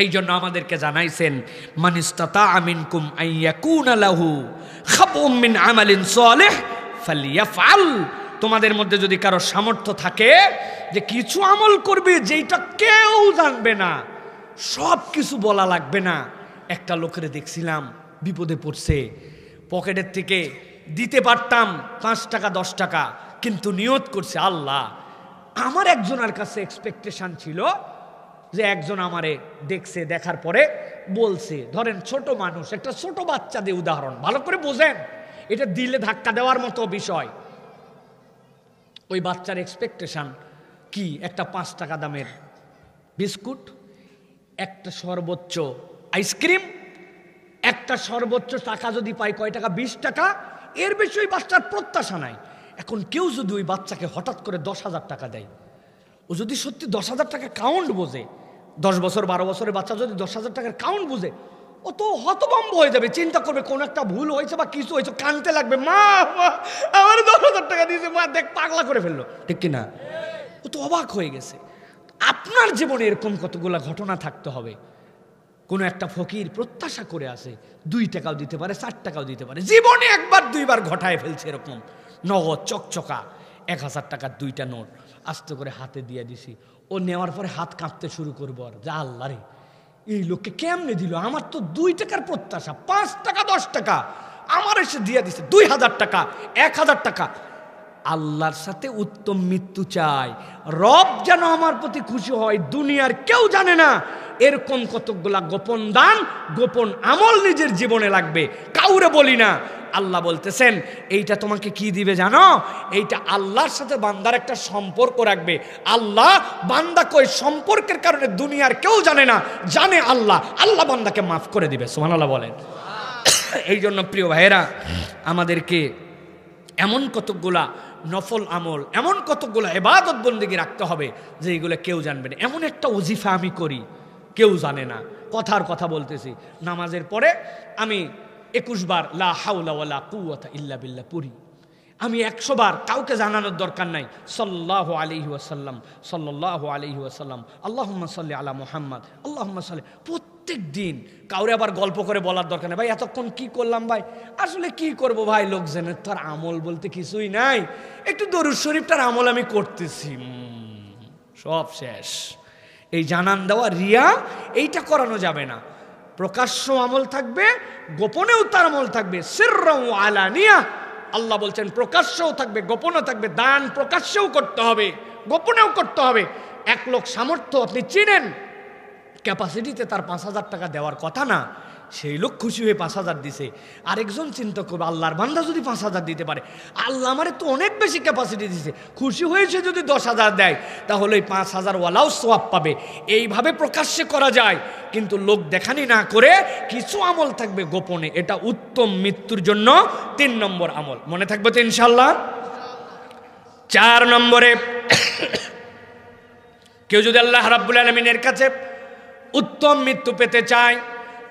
এই জন্য আমাদেরকে জানাইছেন মান ইসতাতাআ মিনকুম আন ইয়াকুনা লাহু খাবুম মিন আমালিন সালিহ ফালইয়াফআল। তোমাদের মধ্যে যদি কারো সামর্থ্য থাকে যে কিছু আমল করবে যেটা কেউ জানবে না, সব কিছু বলা লাগবে না। একটা লোকের দেখছিলাম বিপদে পড়ছে, পকেটের থেকে দিতে পারতাম 5 টাকা 10 টাকা, কিন্তু নিয়ত করছে আল্লাহ আমার একজনের কাছে এক্সপেকটেশন ছিল যে একজন আমারে দেখছে, দেখার পরে বলছে, ধরেন ছোট মানুষ, একটা ছোট বাচ্চা দিয়ে উদাহরণ, ভালো করে বোঝেন, এটা দিলে ধাক্কা দেওয়ার মতো বিষয়। ওই বাচ্চার এক্সপেকটেশন কি? একটা 5 টাকা দামের বিস্কুট, একটা সর্বোচ্চ আইসক্রিম একটা সর্বোচ্চ টাকা যদি পাই কয় টাকা, 20 টাকা, এর বেশি ওই বাচ্চার প্রত্যাশা নাই। এখন কেউ যদি ওই বাচ্চাকে হঠাৎ করে 10,000 টাকা দেয়, ও যদি সত্যি 10,000 টাকা কাউন্ট বোঝে, 10 বছর 12 বছরের বাচ্চা যদি 10,000 টাকার কাউন্ট বুঝে, ও তো হতভম্ব হয়ে যাবে, চিন্তা করবে কোন একটা ভুল হয়েছে বা কিছু হয়েছে, কানতে লাগবে, মা আমার 10,000 টাকা দিয়েছে, মা দেখ পাগলা করে ফেললো, ঠিক কিনা? ও তো অবাক হয়ে গেছে। আপনার জীবনে এরকম কতগুলা ঘটনা থাকতে হবে। কোনো একটা ফকির প্রত্যাশা করে আসে, 2 টাকাও দিতে পারে, 4 টাকাও দিতে পারে, জীবনে একবার 2বার ঘটায় ফেলছে এরকম, নগদ চকচকা 1000 টাকার 2টা নোট আস্তে করে হাতে দিয়ে দিছি। ও নেওয়ার পরে হাত কাঁপতে শুরু করবো, আর যা আল্লাহ রে, এই লোককে কেমনে দিল, আমার তো 2 টাকার প্রত্যাশা, 5 টাকা 10 টাকা আমার এসে দিয়ে দিছে, 2000 টাকা 1000 টাকা। আল্লাহর সাথে উত্তম মৃত্যু চাই, রব যেন আমার প্রতি খুশি হয়, দুনিয়ার কেউ জানে না। এরকম কতগুলা গোপন দান, গোপন আমল নিজের জীবনে লাগবে, কাউরে বলি না। আল্লাহ বলতেছেন এইটা তোমাকে কি দিবে জানো? এইটা আল্লাহর সাথে বান্দার একটা সম্পর্ক রাখবে। আল্লাহ বান্দা কই সম্পর্কের কারণে দুনিয়ার কেউ জানে না, জানে আল্লাহ। আল্লাহ বান্দাকে মাফ করে দিবে, সুবহানাল্লাহ বলেন। এই জন্য প্রিয় ভাইয়েরা, আমাদেরকে এমন কতগুলা নফল আমল, এমন কতগুলা ইবাদত বন্দেগী রাখতে হবে যে এইগুলো কেউ জানবে না। এমন একটা ওজিফা আমি করি, কেউ জানে না, কথার কথা বলতেছি, নামাজের পরে আমি 21 বার লা হাওলা ওয়ালা কুওয়াতা ইল্লা বিল্লাহ পড়ি। আমি 100 বার, কাউকে জানানোর দরকার নাই, সাল্লাল্লাহু আলাইহি ওয়াসাল্লাম, সাল্লাল্লাহু আলাইহি ওয়াসাল্লাম, আল্লাহুম্মা সাল্লি আলা মুহাম্মদ, আল্লাহুম্মা সাল্লি, প্রত্যেক দিন। কাউরে আবার গল্প করে বলার দরকার নেই, ভাই এতক্ষণ কি করলাম ভাই, আসলে কি করব ভাই, লোকজনের তার আমল বলতে কিছুই নাই, একটু দরুদ শরীফটার আমল আমি করতেছি, সব শেষ। এই জানান দেওয়া রিয়া, এইটা করানো যাবে না। প্রকাশ্য আমল থাকবে, গোপনেও তার আমল থাকবে, সিররাও আলানিয়া। আল্লাহ বলছেন প্রকাশ্যও থাকবে, গোপনও থাকবে। দান প্রকাশ্যেও করতে হবে, গোপনেও করতে হবে। এক লোক সামর্থ্য আপনি চিনেন, ক্যাপাসিটিতে তার 5,000 টাকা দেওয়ার কথা না, সেই লোক খুশি হয়ে 5,000 দিছে। আরেকজন চিন্তা করবে, আল্লাহর বান্দা যদি 5,000 দিতে পারে, আল্লাহ আমারে তো অনেক বেশি ক্যাপাসিটি দিছে, খুশি হয়েছে যদি 10,000 দেয়, তাহলে ওই 5,000 ওয়ালাও সওয়াব পাবে। এইভাবে প্রকাশ্যে করা যায়, কিন্তু লোক দেখানি না করে কিছু আমল থাকবে গোপনে। এটা উত্তম মৃত্যুর জন্য 3 নম্বর আমল। মনে থাকবে তো ইনশাল্লাহ? 4 নম্বরে, কেউ যদি আল্লাহ রাব্বুল আলামিনের কাছে উত্তম মৃত্যু পেতে চায়,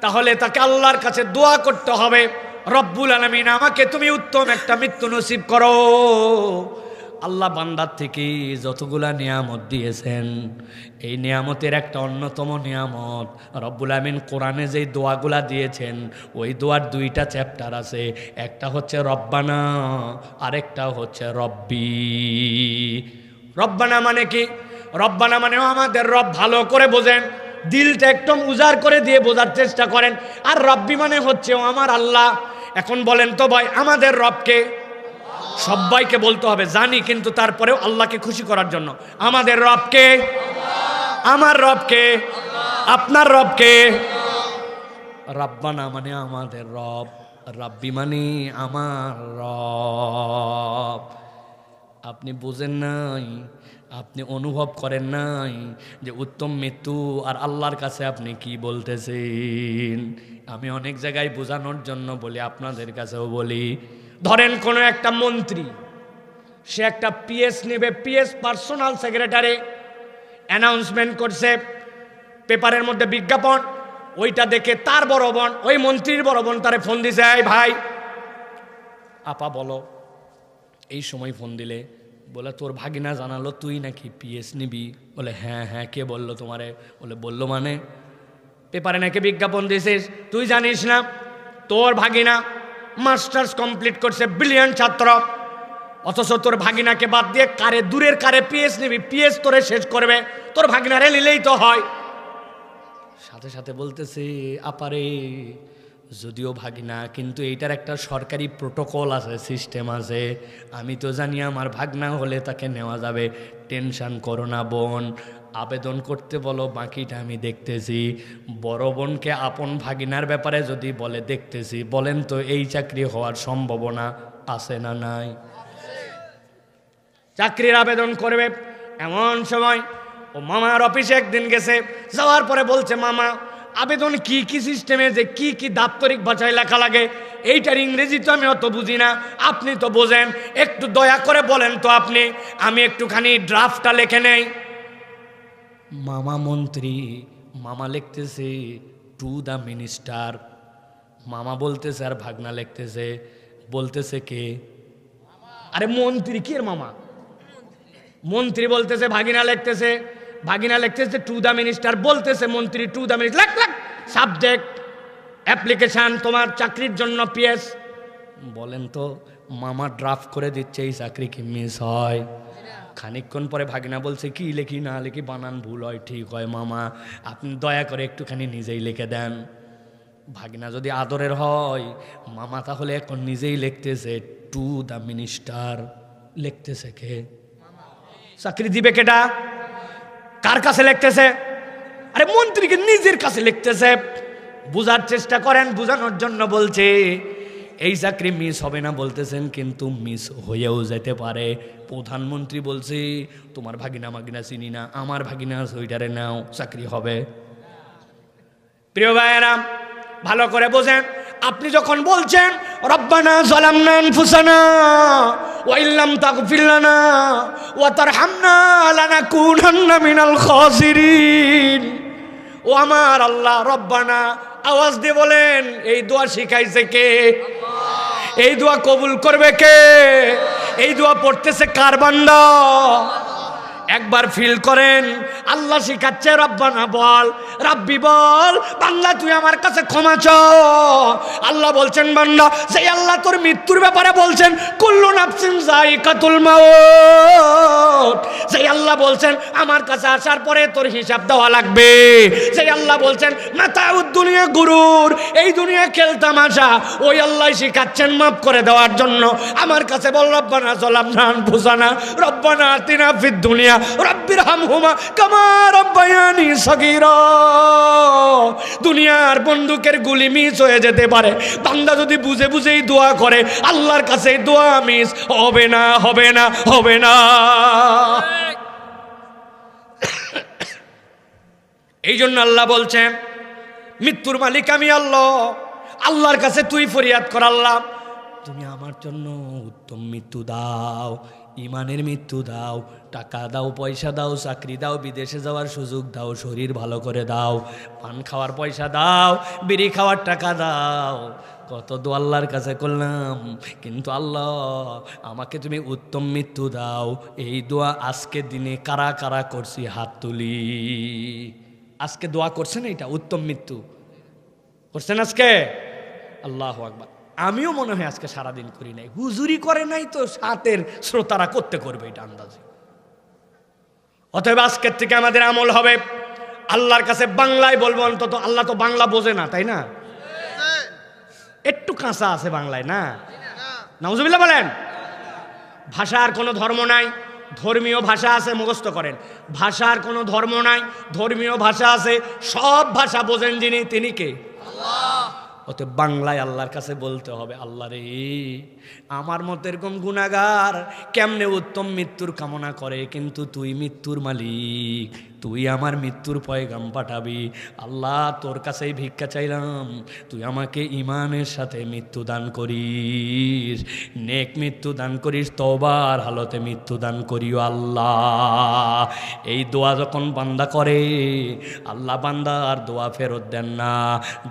তাহলে তাকে আল্লাহর কাছে দোয়া করতে হবে, রব্বুল আলামিন আমাকে তুমি উত্তম একটা মৃত্যু নসিব করো। আল্লাহ বান্দার থেকে যতগুলা নিয়ামত দিয়েছেন, এই নিয়ামতের একটা অন্যতম নিয়ামত রব্বুল আলামিন কোরআনে যেই দোয়াগুলা দিয়েছেন, ওই দোয়ার 2টা চ্যাপ্টার আছে। একটা হচ্ছে রব্বানা, আরেকটা হচ্ছে রব্বি। রব্বানা মানে কি? রব্বানা মানেও আমাদের রব, ভালো করে বোঝেন, দিলটা একদম উজাড় করে দিয়ে বোঝার চেষ্টা করেন। আর রব্বি মানে হচ্ছে ও আমার আল্লাহ। এখন বলেন তো ভাই, আমাদের রবকে সবাইকে বলতে হবে জানি, কিন্তু তারপরেও আল্লাহকে খুশি করার জন্য, আমাদের রবকে, আমার রবকে, আপনার রবকে। রব্বানা মানে আমাদের রব, রব্বি মানে আমার রব। আপনি বুঝেন নাই, আপনি অনুভব করেন নাই যে উত্তম মৃত্যু আর আল্লাহর কাছে আপনি কি বলতেছেন। আমি অনেক জায়গায় বোঝানোর জন্য বলি, আপনাদের কাছেও বলি। ধরেন কোনো একটা মন্ত্রী, সে একটা পিএস নেবে, পিএস পার্সোনাল সেক্রেটারি, অ্যানাউন্সমেন্ট করছে পেপারের মধ্যে বিজ্ঞাপন, ওইটা দেখে তার বড় বোন, ওই মন্ত্রীর বড় বোন তারে ফোন দিছে, এই ভাই আপা বলো। এই সময় ফোন দিলে বলে, তোর ভাগিনা জানালো তুই নাকি পিএস নিবি। বলে হ্যাঁ হ্যাঁ, কে বললো তোমারে? বলে বললো মানে পেপারে নাকি বিজ্ঞাপন দিয়েছিস, তুই জানিস না? তোর ভাগিনা মাস্টার্স কমপ্লিট করছে, ব্রিলিয়ান্ট ছাত্র, অথচ তোর ভাগিনাকে বাদ দিয়ে কারে, দূরের কারে পিএস নিবি, পিএস তোরে শেষ করবে, তোর ভাগিনারে নিলেই তো হয়। সাথে সাথে বলতেছে, আপারে যদিও ভাগিনা, কিন্তু এইটার একটা সরকারি প্রোটোকল আছে, সিস্টেম আছে, আমি তো জানি আমার ভাগনা হলে তাকে নেওয়া যাবে। টেনশন করো না বোন, আবেদন করতে বলো, বাকিটা আমি দেখতেছি। বড় বোনকে আপন ভাগিনার ব্যাপারে যদি বলে দেখতেছি, বলেন তো এই চাকরি হওয়ার সম্ভাবনা আছে না নাই? চাকরির আবেদন করবে, এমন সময় ও মামার অফিসে একদিন গেছে, যাওয়ার পরে বলছে, মামা আবেদন কি কি সিস্টেমে, যে কি কি দাপ্তরিক ভাষায় লেখা লাগে, এইটার ইংরেজি তো আমি অত বুঝি না, আপনি তো বোঝেন, একটু দয়া করে বলেন তো আপনি, আমি একটুখানি ড্রাফটটা লিখে নেই। মামা মন্ত্রী, মামা লিখতেছে টু দ্য মিনিস্টার, মামা বলতেছে আর ভাগনা লিখতেছে, বলতেছে কে? আরে মন্ত্রী কি এর মামা? মন্ত্রী বলতেছে ভাগিনা লিখতেছে, ভাগিনা লিখতেছে টু দ্য মিনিস্টার, বলতেছে মন্ত্রী to the minister, lakh lakh subject application তোমার চাকরির জন্য পিএস। বলেন তো মামা ড্রাফট করে দিচ্ছে, এই চাকরি কি মিস হয়? খানিকক্ষণ পরে ভাগিনা বলছে কি লিখি না লিখি বানান ভুল হয় ঠিক হয়, মামা আপনি দয়া করে একটুখানি নিজেই লিখে দেন। ভাগিনা যদি আদরের হয়, মামা তাহলে এখন নিজেই লিখতেছে টু দ্য মিনিস্টার, লিখতেছে কে? চাকরি দিবে কেটা? কার কাছে লিখতেছে? আরে মন্ত্রীকে নিজের কাছে লিখতেছে। বুঝার চেষ্টা করেন, বুঝানোর জন্য বলছে এই চাকরি মিস হবে না বলতেছেন, কিন্তু মিস হয়েও যেতে পারে। প্রধানমন্ত্রী বলছে তোমার ভাগিনা মাগিনা চিনি না, আমার ভাগিনা ওইটারে নাও, চাকরি হবে। প্রিয় ভাইয়েরা ভালো করে বোঝেন, আপনি যখন বলছেন রব্বানা যালামনা আনফুসানা ওয়া ইল্লাম তাগফির লানা ওয়া তারহামনা লানাকুনান্না মিনাল খাসিরিন, ও আমার আল্লাহ, রব্বানা আওয়াজ দিয়ে বলেন, এই দোয়া শিখাইছে কে? এই দোয়া কবুল করবে কে? এই দোয়া পড়তেছে কার বান্দা? একবার ফিল করেন, আল্লাহ শিখাচ্ছে রব্বানা বল, রাব্বি বল, বান্দা তুই আমার কাছে ক্ষমা চাও। আল্লাহ বলছেন বান্দা, সেই আল্লাহ তোর মৃত্যুর ব্যাপারে বলছেন কুল্লু নাফসিন যায়িকাতুল মাউত, সেই আল্লাহ বলছেন আমার কাছে আসার পরে তোর হিসাব দেওয়া লাগবে। সেই আল্লাহ বলছেন মাতাউদ দুনিয়া গুরুর, এই দুনিয়া খেলতামাশা, ওই আল্লাহ শিখাচ্ছেন মাফ করে দেওয়ার জন্য। আমার কাছে বল রব্বানা যালামনা আনফুসানা রব্বানা আতিনা ফিদ দুনিয়া রব্বির হামহুমা কামা রব্বায়ানি সগীরা। দুনিয়ার বন্দুকের গুলি মিস হয়ে যেতে পারে, বান্দা যদি বুঝে বুঝেই দোয়া করে আল্লাহর কাছে দোয়া মিস হবে না, হবে না, হবে না। এই জন্য আল্লাহ বলছেন মৃত্যুর মালিক আমি আল্লাহ, আল্লাহর কাছে তুই ফরিয়াদ কর, আল্লাহ তুমি আমার জন্য উত্তম মৃত্যু দাও, ইমানের মৃত্যু দাও, টাকা দাও, পয়সা দাও, চাকরি দাও, বিদেশে যাওয়ার সুযোগ দাও, শরীর ভালো করে দাও, পান খাওয়ার পয়সা দাও, বিড়ি খাওয়ার টাকা দাও। কত দোয়া আল্লাহর কাছে করলাম, কিন্তু আল্লাহ আমাকে তুমি উত্তম মৃত্যু দাও। এই দোয়া আজকে দিনে কারা কারা করছি হাত তুলি। আজকে দোয়া করছেন, এটা উত্তম মৃত্যু করছেন আজকে? আল্লাহু আকবার। আমিও মনে হয় আজকে সারাদিন করি নাই, হুজুরি করে নাই তো সাথের শ্রোতারা করতে করবে এটা আন্দাজে। অতএব আজকের থেকে আমাদের আমল হবে আল্লাহর কাছে বাংলায় বলবো, অন্তত আল্লাহ তো বাংলা বোঝে না, তাই না? একটু কাঁচা আছে বাংলায়, না? নাউজুবিল্লাহ বলেন। ভাষার কোনো ধর্ম নাই, ধর্মীয় ভাষা আছে, মুখস্থ করেন। ভাষার কোনো ধর্ম নাই, ধর্মীয় ভাষা আছে, সব ভাষা বোঝেন যিনি, তিনি কে? আল্লাহ। অতএব বাংলায় আল্লাহর কাছে বলতে হবে, আল্লাহ রে আমার মতো এরকম গুনাহগার কেমনে উত্তম মৃত্যুর কামনা করে, কিন্তু তুই মৃত্যুর মালিক, তুই আমার মৃত্যুর পয়গাম পাঠাবি। আল্লাহ তোর কাছেই ভিক্ষা চাইলাম, তুই আমাকে ইমানের সাথে মৃত্যু দান করিস, নেক মৃত্যু দান করিস, তওবার হালতে মৃত্যু দান করিও আল্লাহ। এই দোয়া যখন বান্দা করে আল্লাহ বান্দার দোয়া ফেরত দেন না।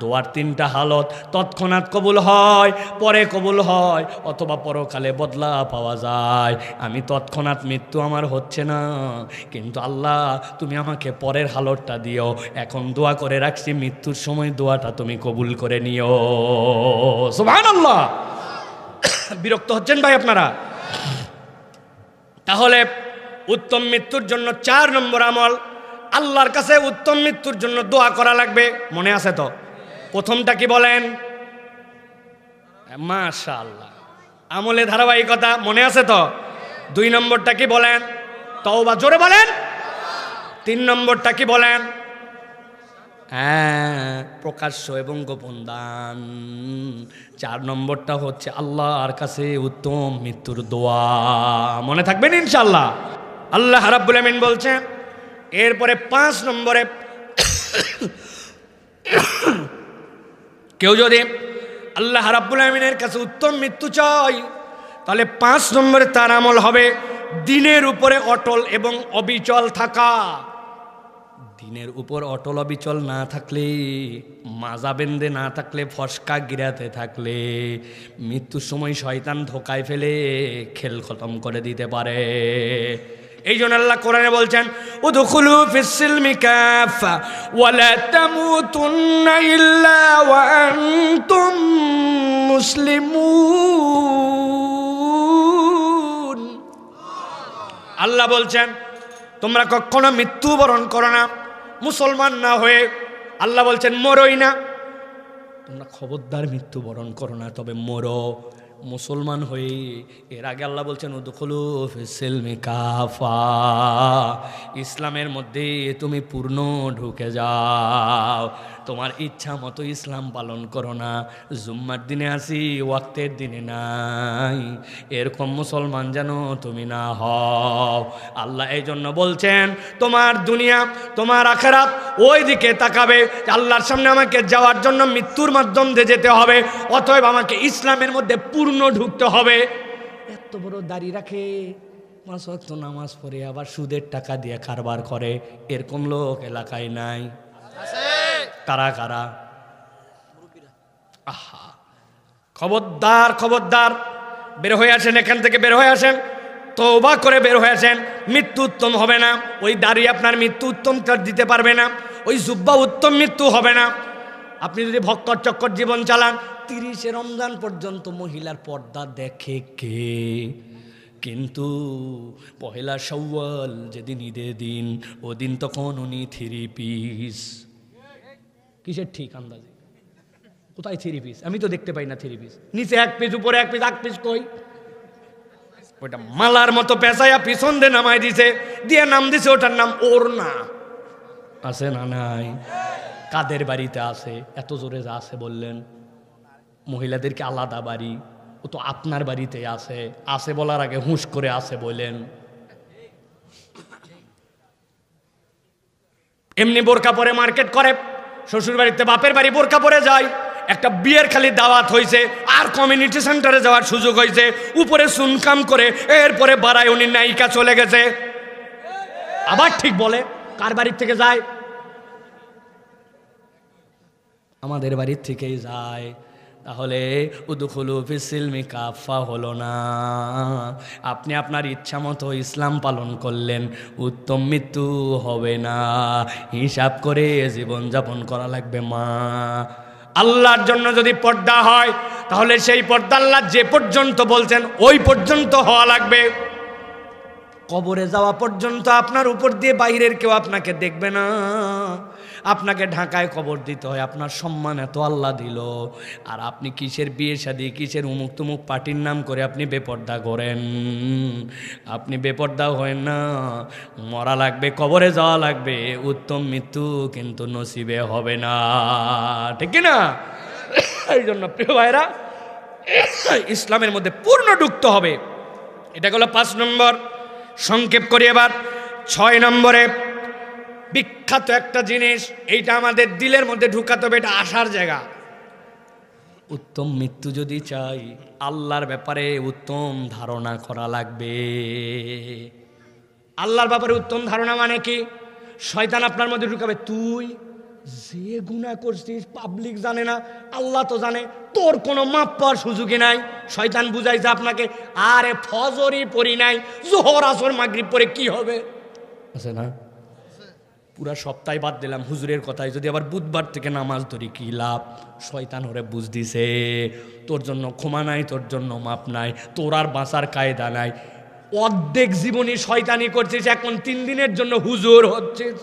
দোয়ার তিনটা হালত, তৎক্ষণাৎ কবুল হয়, পরে কবুল হয়, অথবা পরকালে বদলা পাওয়া যায়। আমি তৎক্ষণাৎ মৃত্যু আমার হচ্ছে না, কিন্তু আল্লাহ তুমি আমাকে পরের হালতটা দিও। এখন দোয়া করে রাখছি, মৃত্যুর সময় দোয়াটা তুমি কবুল করে নিও। সুবহানাল্লাহ। বিরক্ত হচ্ছেন ভাই আপনারা? তাহলে উত্তম মৃত্যুর জন্য 4 নম্বর আমল, আল্লাহর কাছে উত্তম মৃত্যুর জন্য দোয়া করা লাগবে। মনে আছে তো? প্রথমটা কি বলেন? মাশাআল্লাহ, আমলে ধারাবাহিকতা, মনে আছে তো? 2 নম্বরটা কি বলেন? তওবা, জোরে বলেন। 3 নম্বরটা কি বলেন? হ্যাঁ, প্রকাশ্য এবং গোপন দান। 4 নম্বরটা হচ্ছে আল্লাহর কাছে উত্তম মৃত্যুর দোয়া। মনে থাকবেন ইনশাআল্লাহ। আল্লাহ রাব্বুল আমিন বলছেন এরপরে 5 নম্বরে কেউ যদি আল্লাহ রাব্বুল আলামিনের কাছে উত্তম মৃত্যু চায়, তাহলে 5 নম্বরে তার আমল হবে দিনের উপরে অটল এবং অবিচল থাকা। দিনের উপর অটল অবিচল না থাকলে, মাজা বেঁধে না থাকলে, ফসকা গিরাতে থাকলে মৃত্যুর সময় শয়তান ধোকায় ফেলে খেল খতম করে দিতে পারে। এই জন্য আল্লাহ কোরআনে বলছেন, উদখুলু ফিস সিলমি কাফা ওয়া লা তামুতুন্না ইল্লা ওয়া আনতুম মুসলিমুন। আল্লাহ বলছেন তোমরা কখনো মৃত্যুবরণ করো না মুসলমান না হয়ে। আল্লাহ বলছেন মরোই না, তোমরা খবরদার মৃত্যুবরণ করো না, তবে মরো মুসলমান হয়ে। এর আগে আল্লাহ বলছেন উদখুলু ফিস সিলমি কাফা, ইসলামের মধ্যে তুমি পূর্ণ ঢুকে যাও। তোমার ইচ্ছা মতো ইসলাম পালন করো না, জুম্মার দিনে আসি ওয়াক্তের দিনে নাই, এরকম মুসলমান যেন তুমি না হও। আল্লাহ এই জন্য বলছেন তোমার দুনিয়া তোমার আখিরাত ওই দিকে তাকাবে, আল্লাহর সামনে আমাকে যাওয়ার জন্য মৃত্যুর মাধ্যম দিয়ে যেতে হবে, অতএব আমাকে ইসলামের মধ্যে পূর্ণ ঢুকতে হবে। এত বড় দাড়ি রাখে, 5 ওয়াক্ত নামাজ পড়ে, আবার সুদের টাকা দিয়ে কারবার করে, এরকম লোক এলাকায় নাই? কারা কারা? আহা, খবরদার খবরদার, বের হয়ে আসেন এখান থেকে, বের হয়ে আসেন, তওবা করে বের হয়ে আসেন। মৃত্যু উত্তম হবে না, ওই দাড়ি আপনার মৃত্যু উত্তম দিতে পারবে না, ওই জুব্বা উত্তম মৃত্যু হবে না। আপনি যদি ভক্কর চক্কর জীবন চালান, 30 রমজান পর্যন্ত মহিলার পর্দা দেখে কে? কিন্তু পহেলা শাওয়াল যেদিন ঈদের দিন, ওদিন তখন উনি 3 পিস। কিসের ঠিক আন্দাজে? কোথায় 3 পিস? আমি তো দেখতে পাই না 3 পিস। নিচে 1 পিস, উপরে 1 পিস, 8 পিস কই? ওটা মালার মতো পেঁচাইয়া পিছন দিয়ে নামাই দিছে, দিয়ে নাম দিছে ওটার নাম ওড়না। আছে না নাই? কাদের বাড়িতে আছে? এত জোরে যা আছে বললেন, মহিলাদেরকে আলাদা বাড়ি, ও তো আপনার বাড়িতে আছে। আছে বলার আগে হুঁশ করে আছে বলেন। এমনি বোরকা পরে মার্কেট করে, শ্বশুর বাড়িতে বাপের বাড়ি বোরকা পরে যায়। একটা বিয়ের খালি দাওয়াত হয়েছে আর কমিউনিটি সেন্টারে যাওয়ার সুযোগ হয়েছে, উপরে সুনকাম করে এরপরে বাড়ায় উনি নায়িকা চলে গেছে। আবার ঠিক বলে, কার বাড়ির থেকে যায়? আমাদের বাড়ির থেকেই যায়। তাহলে উদখুলু ফিস সিলমি কাফা হলো না। আপনি আপনার ইচ্ছা মতো ইসলাম পালন করলেন, উত্তম মৃত্যু হবে না। হিসাব করে জীবনযাপন করা লাগবে। মা আল্লাহর জন্য যদি পর্দা হয়, তাহলে সেই পর্দা আল্লাহ যে পর্যন্ত বলছেন ওই পর্যন্ত হওয়া লাগবে। কবরে যাওয়া পর্যন্ত আপনার উপর দিয়ে বাইরের কেউ আপনাকে দেখবে না, আপনাকে ঢাকায় কবর দিতে হয়। আপনার সম্মান এত আল্লাহ দিল, আর আপনি কিসের বিয়ে শাদী, কিসের উমুক তুমুক পার্টির নাম করে আপনি বেপর্দা করেন। আপনি বেপর্দা হয়েন না, মরা লাগবে, কবরে যাওয়া লাগবে, উত্তম মৃত্যু কিন্তু নসিবে হবে না, ঠিক না? এই জন্য প্রিয় ভাইরা, ইসলামের মধ্যে পূর্ণ ঢুকতে হবে। এটা হলো 5 নম্বর। সংক্ষেপ করি এবার 6 নম্বরে, বিখ্যাত একটা জিনিস, এইটা আমাদের দিলের মধ্যে ঢুকাতে হবে, এটা আসার জায়গা। উত্তম মৃত্যু যদি চাই, আল্লাহর ব্যাপারে উত্তম ধারণা করা লাগবে। আল্লাহর ব্যাপারে উত্তম ধারণা মানে কি? শয়তান আপনার মধ্যে ঢুকাবে, তুই যে গুনাহ করছিস পাবলিক জানে না, আল্লাহ তো জানে, তোর কোনো মাপ পাওয়ার সুযোগই নাই। শয়তান বুঝাইছে আপনাকে, আরে ফজরই পড়ি নাই, জোহর আসর মাগরিব পরে কি হবে? আছে না? পুরা সপ্তাহ বাদ দিলাম হুজুরের কথায়, যদি আবার বুধবার থেকে নামাজ ধরি কি লাভ? শয়তান ওরে বুঝ দিছে, তোর জন্য ক্ষমা নাই, তোর জন্য মাপ নাই, তোর আর বাঁচার কায়দা নাই। অর্ধেক জীবনী শয়তানি করছিস, এখন 3 দিনের জন্য হুজুর হচ্ছিস।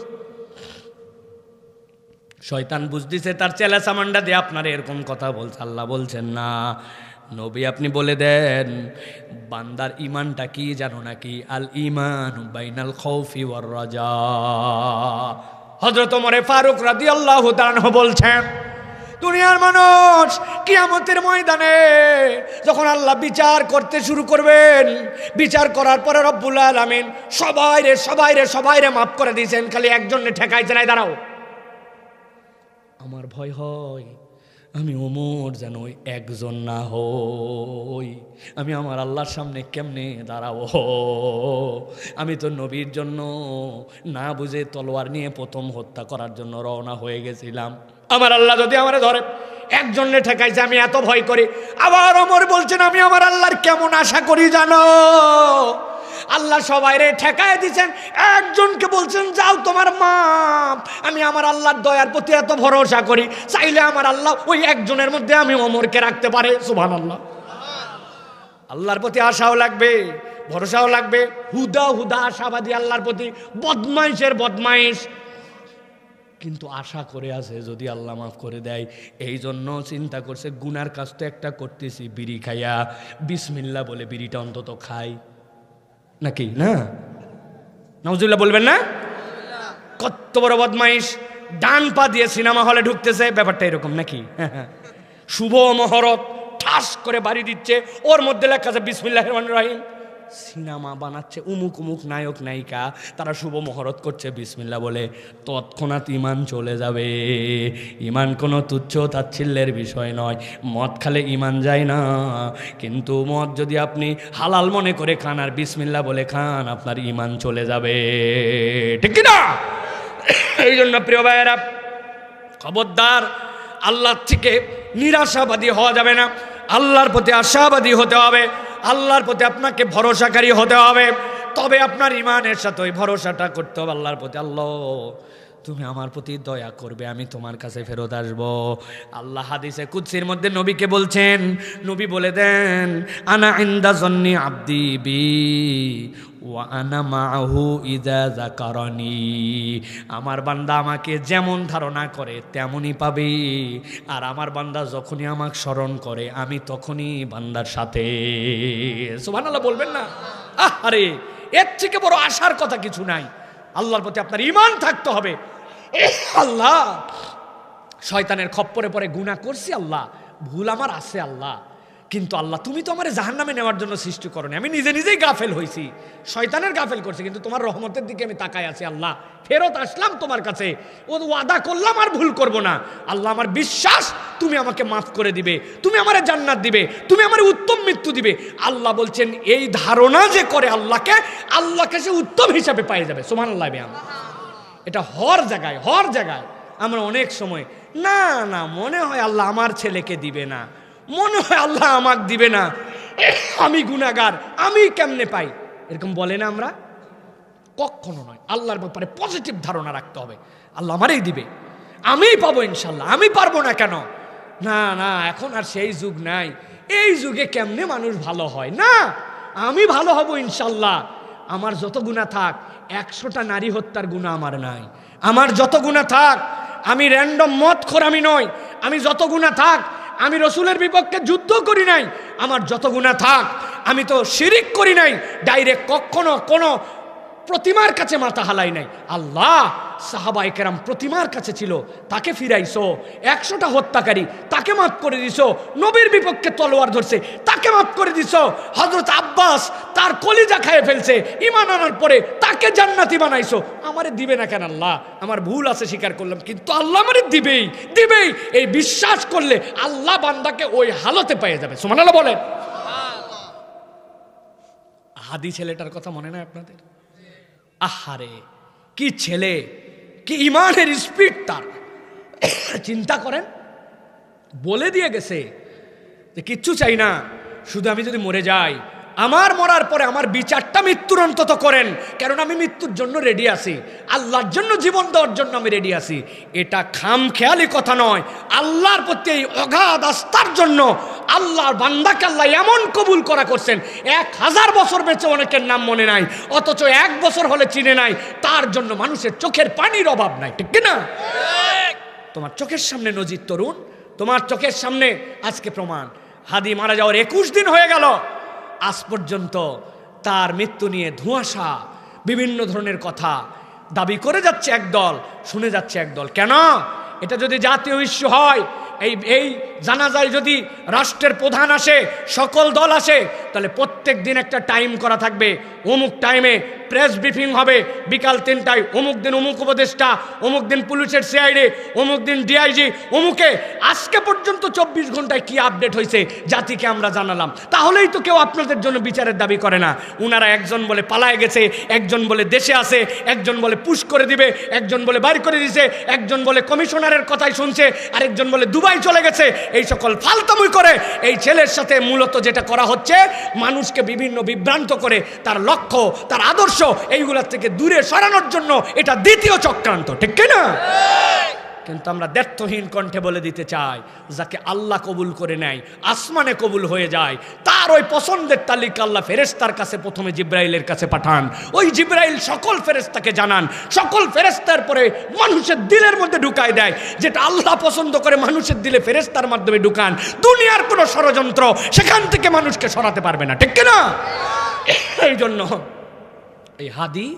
শয়তান বুঝতেছে, তার চেলা সামান্ডা দিয়ে আপনার এরকম কথা বলছে। আল্লাহ বলছেন না, নবী আপনি বলে দেন বান্দার ইমানটা কি জানো নাকি? আল ইমান বাইনাল খাউফি ওয়ার রাজা। হযরত ওমর ফারুক রাদিয়াল্লাহু তাআলা বলছেন, দুনিয়ার মানুষ কিয়ামতের ময়দানে যখন আল্লাহ বিচার করতে শুরু করবেন, বিচার করার পরে রব্বুল আলামিন সবাইরে মাফ করে দিয়েছেন, খালি একজনে ঠেকাইছে নাই, দাঁড়াও আমার ভয় হয় আমি ওমর যেন ওই একজন না হই। আমি আমার আল্লাহর সামনে কেমনে দাঁড়াবো? আমি তো নবীর জন্য না বুঝে তলোয়ার নিয়ে প্রথম হত্যা করার জন্য রওনা হয়ে গেছিলাম। আমার আল্লাহ যদি আমারে ধরে, একজনে ঠেকাইছে, আমি এত ভয় করি। আবার ওমর বলছেন আমি আমার আল্লাহর কেমন আশা করি জানো? আল্লাহ সবাইরে ঠেকায় দিচ্ছেন, একজনকে বলছেন যাও তোমার মা। আমি আমার আল্লাহর দয়ার প্রতি এত ভরসা করি, চাইলে আমার আল্লাহ ওই একজনের মধ্যে আমি ওমরকে রাখতে পারে। সুবহানাল্লাহ। আল্লাহর প্রতি আশাও লাগবে, ভরসাও লাগবে, হুদা হুদা আশাবাদী আল্লাহর প্রতি, বদমাইশের বদমাইশ, কিন্তু আশা করে আছে যদি আল্লাহ মাফ করে দেয়। এই জন্য চিন্তা করছে গুনার কাজ তো একটা করতেছি, বিড়ি খাইয়া বিসমিল্লাহ বলে বিড়িটা অন্তত খাই নাকি না? নাউজুবিল্লাহ বলবেন না? কত বড় বদমাইশ, ডান পা দিয়ে সিনেমা হলে ঢুকতেছে, ব্যাপারটা এরকম নাকি? শুভ মহরত ঠাস করে বাড়ি দিচ্ছে, ওর মধ্যে লেখা আছে বিসমিল্লাহির রহমানির রহিম। সিনেমা বানাচ্ছে, উমুক উমুক নায়ক নায়িকা, তারা শুভ মহরত করছে বিসমিল্লাহ বলে, তৎক্ষণাৎ ইমান চলে যাবে। ইমান কোনো তুচ্ছ তাচ্ছিল্যের বিষয় নয়। মদ খালে ইমান যায় না, কিন্তু মদ যদি আপনি হালাল মনে করে খান আর বিসমিল্লাহ বলে খান, আপনার ইমান চলে যাবে, ঠিক না? এই জন্য প্রিয় ভাইয়েরা, খবরদার, আল্লাহর থেকে নিরাশাবাদী হওয়া যাবে না, আল্লাহর প্রতি আশাবাদী হতে হবে, আল্লাহর প্রতি আপনাকে ভরসাকারী হতে হবে। তবে আপনার ইমানের সাথে ওই ভরসাটা করতে হবে আল্লাহর প্রতি। আল্লাহ তুমি আমার প্রতি দয়া করবে, আমি তোমার কাছে ফেরত আসবো। আল্লাহ হাদিসে কুদসির মধ্যে নবীকে বলছেন, নবী বলে দেন আনা ইনদা জন্নি আব্দি বি ওয়া আনা মাহু ইযা যাকারানি। আমার বান্দা আমাকে যেমন ধারণা করে তেমনই পাবে, আর আমার বান্দা যখনই আমাকে স্মরণ করে আমি তখনই বান্দার সাথে। সুবহানাল্লাহ বলবেন না? আরে এর থেকে বড় আশার কথা কিছু নাই। আল্লাহর প্রতি আপনার ঈমান থাকতে হবে। আল্লাহ, শয়তানের খপ্পরে পরে গুনাহ করছি, আল্লাহ ভুল আমার আছে আল্লাহ, কিন্তু আল্লাহ তুমি তো আমার জাহান্নামে নেওয়ার জন্য সৃষ্টি করনি, আমি নিজে নিজেই গাফেল হয়েছি, শয়তানের গাফেল করছি, কিন্তু তোমার রহমতের দিকে আমি তাকাই আছি। আল্লাহ ফেরত আসলাম তোমার কাছে, ও ওয়াদা করলাম আর ভুল করব না। আল্লাহ আমার বিশ্বাস তুমি আমাকে মাফ করে দিবে, তুমি আমার জান্নাত দিবে, তুমি আমার উত্তম মৃত্যু দিবে। আল্লাহ বলছেন এই ধারণা যে করে আল্লাহকে সে উত্তম হিসাবে পাই যাবে। সুবহানাল্লাহ। এটা হর জায়গায় আমরা অনেক সময় না মনে হয় আল্লাহ আমার ছেলেকে দিবে না, মনে হয় আল্লাহ আমাকে দিবে না, আমি গুনাহগার, আমি কেমনে পাই, এরকম বলে না আমরা? কখনো নয়। আল্লাহর ব্যাপারে পজিটিভ ধারণা রাখতে হবে, আল্লাহ আমারই দিবে, আমিই পাবো ইনশাল্লাহ, আমি পারবো না কেন? না এখন আর সেই যুগ নাই, এই যুগে কেমনে মানুষ ভালো হয় না, আমি ভালো হব ইনশাল্লাহ। আমার যত গুনাহ থাক, 100টা নারী হত্যার গুনাহ আমার নাই। আমার যত গুনাহ থাক, আমি র্যান্ডম মদখোর আমি নই। আমি যত গুনাহ থাক, আমি রসুলের বিপক্ষে যুদ্ধ করি নাই। আমার যত গুনাহ থাক, আমি তো শিরিক করি নাই, ডাইরেক্ট কখনো কোনো প্রতিমার কাছে মাথা হালাই নাই। আল্লাহ, সাহাবায়ে কেরাম প্রতিমার কাছে ছিল, তাকে ফিরাইছো। 100টা হত্যাকারী, তাকে মাফ করে দিছো। নবীর বিপক্ষে তলোয়ার ধরছে, তাকে মাফ করে দিছো। হযরত আব্বাস তার কলিজা খেয়ে ফেলছে, ঈমান আনার পরে তাকে জান্নাতি বানাইছো। আমারে দিবে না কেন আল্লাহ? আমার ভুল আছে স্বীকার করলাম, কিন্তু আল্লাহ আমারে দিবেই। এই বিশ্বাস করলে আল্লাহ বান্দাকে ওই হালতে পেয়ে যাবে। সুবহানাল্লাহ বলেন। হাদি ছেলেটার কথা মনে নাই আপনাদের? আহারে কি ছেলে, কি ইমানের স্পিড তার! চিন্তা করেন, বলে দিয়ে গেছে যে কিচ্ছু চাই না, শুধু আমি যদি মরে যাই, আমার মরার পরে আমার বিচারটা মৃত্যুর অন্তত করেন, কারণ আমি মৃত্যুর জন্য রেডি আছি, আল্লাহর জন্য জীবন দেওয়ার জন্য আমি রেডি আছি। এটা খামখেয়ালি কথা নয়, আল্লাহর প্রতি এই অগাধ আস্থার জন্য আল্লাহর বান্দাকে আল্লাহ এমন কবুল করা করছেন, 1000 বছর বেঁচে অনেকের নাম মনে নাই, অথচ 1 বছর হলে চিনে নাই। তার জন্য মানুষের চোখের পানির অভাব নাই, ঠিক না? তোমার চোখের সামনে নজির তরুণ, তোমার চোখের সামনে আজকে প্রমাণ। হাদি মারা যাওয়ার 21 দিন হয়ে গেল, আজ পর্যন্ত তার মৃত্যু নিয়ে ধোঁয়াশা, বিভিন্ন ধরনের কথা দাবি করে যাচ্ছে একদল, শুনে যাচ্ছে একদল। কেন? এটা যদি জাতীয় ইস্যু হয়, এই জানাজায় যদি রাষ্ট্রের প্রধান আসে, সকল দল আসে, তাহলে প্রত্যেক দিন একটা টাইম করা থাকবে, অমুক টাইমে প্রেস ব্রিফিং হবে বিকাল 3টায়, অমুক দিন অমুক উপদেষ্টা, অমুক দিন পুলিশের সিআইডি, অমুক দিন ডিআইজি, অমুকে আজকে পর্যন্ত 24 ঘন্টায় কি আপডেট হয়েছে জাতিকে আমরা জানালাম। তাহলেই তো কেউ আপনাদের জন্য বিচারের দাবি করে না। উনারা একজন বলে পালায় গেছে, একজন বলে দেশে আছে, একজন বলে পুশ করে দিবে, একজন বলে বাইর করে দিছে, একজন বলে কমিশনারের কথাই শুনছে, আরেকজন বলে দুবাই চলে গেছে। এই সকল ফালতামুই করে এই ছেলের সাথে মূলত যেটা করা হচ্ছে, মানুষকে বিভিন্ন বিভ্রান্ত করে তার লক্ষ্য, তার আদর্শ এইগুলা থেকে দূরে সরানোর জন্য এটা দ্বিতীয় চক্রান্ত, ঠিক কি না? কিন্তু আমরা দ্ব্যর্থহীন কণ্ঠে বলে দিতে চাই, যাকে আল্লাহ কবুল করে নেয়, আসমানে কবুল হয়ে যায়, তার ওই পছন্দের তালিকা আল্লাহ ফেরেশতার কাছে প্রথমে জিব্রাইলের কাছে পাঠান। ওই জিব্রাইল সকল ফেরেশতাকে জানান, সকল ফেরেশতার পরে মানুষের দিলের মধ্যে ঢুকায় দেয়। যেটা আল্লাহ পছন্দ করে মানুষের দিলে ফেরেশতার মাধ্যমে ঢুকান। দুনিয়ার কোনো ষড়যন্ত্র সেখান থেকে মানুষকে সরাতে পারবে না, ঠিক কি না? এই জন্য এই হাদি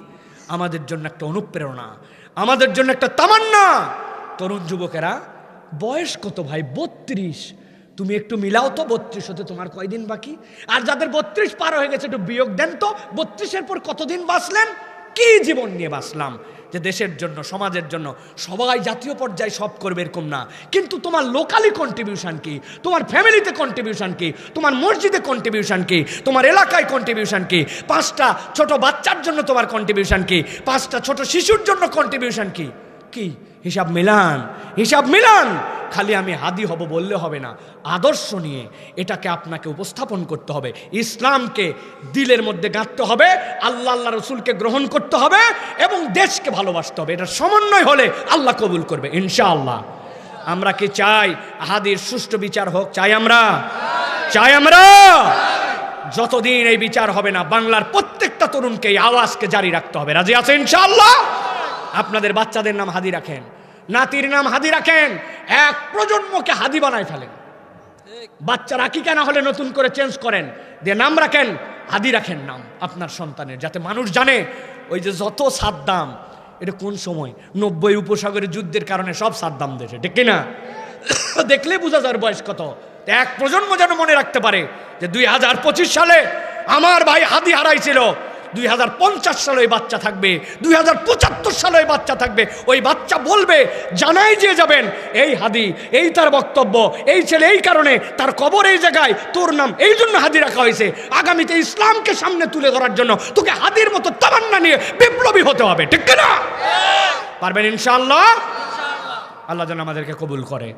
আমাদের জন্য একটা অনুপ্রেরণা, আমাদের জন্য একটা তামান্না। তরুণ যুবকেরা, বয়স কত ভাই? 32। তুমি একটু মিলাও তো, 32 হতে তোমার কয়দিন বাকি? আর যাদের 32 পার হয়ে গেছে একটু বিয়োগ দেন তো, 32-এর পর কতদিন বাঁচলেন? কি জীবন নিয়ে বাঁচলাম? যে দেশের জন্য, সমাজের জন্য। সবাই জাতীয় পর্যায়ে সব করবে এরকম না, কিন্তু তোমার লোকালি কন্ট্রিবিউশন কি, তোমার ফ্যামিলিতে কন্ট্রিবিউশন কি, তোমার মসজিদে কন্ট্রিবিউশন কি, তোমার এলাকায় কন্ট্রিবিউশন কি, 5টা ছোট বাচ্চার জন্য তোমার কন্ট্রিবিউশন কি, 5টা ছোট শিশুর জন্য কন্ট্রিবিউশন কি? কি হিসাব মিলান, হিসাব মিলান। খালি আমি হাদি হব বললে হবে না, আদর্শ নিয়ে এটাকে আপনাকে উপস্থাপন করতে হবে। ইসলামকে দিলের মধ্যে গাঁথতে হবে, আল্লাহ আল্লাহ রসুলকে গ্রহণ করতে হবে এবং দেশকে ভালোবাসতে হবে। এটা সমন্বয় হলে আল্লাহ কবুল করবে ইনশাআল্লাহ। আমরা কি চাই হাদির সুষ্ঠু বিচার হোক? চাই আমরা, চাই আমরা। যতদিন এই বিচার হবে না, বাংলার প্রত্যেকটা তরুণকে এই আওয়াজকে জারি রাখতে হবে। রাজি আছে ইনশাআল্লাহ? আপনাদের বাচ্চাদের নাম হাদি রাখেন, নাতির নাম হাদি রাখেন, এক প্রজন্মকে হাদি বানায় ফেলেন। বাচ্চার আকিকা না হলে নতুন করে চেঞ্জ করেন, দিয়ে নাম রাখেন, হাদি রাখেন নাম আপনার সন্তানের, যাতে মানুষ জানে ওই যে যত সাদ্দাম, এটা কোন সময় 90 উপসাগরের যুদ্ধের কারণে সব সাদ্দাম দেশে, ঠিক কিনা? দেখলে বোঝা যায় বয়স কত। এক প্রজন্ম যেন মনে রাখতে পারে যে 2025 সালে আমার ভাই হাদি হারাইছিল, 2050 সালে ওই বাচ্চা থাকবে, 2075 সালে ওই বাচ্চা থাকবে। ওই বাচ্চা বলবে, জানাই যে যাবেন এই হাদি, এই তার বক্তব্য, এই ছেলে এই কারণে, তার কবর এই জায়গায়, তোর নাম এই জন্য হাদি রাখা হয়েছে। আগামীতে ইসলামকে সামনে তুলে ধরার জন্য তোকে হাদির মতো তামান্না নিয়ে বিপ্লবী হতে হবে, ঠিক না? পারবেন ইনশাআল্লাহ? আল্লাহ যেন আমাদেরকে কবুল করে।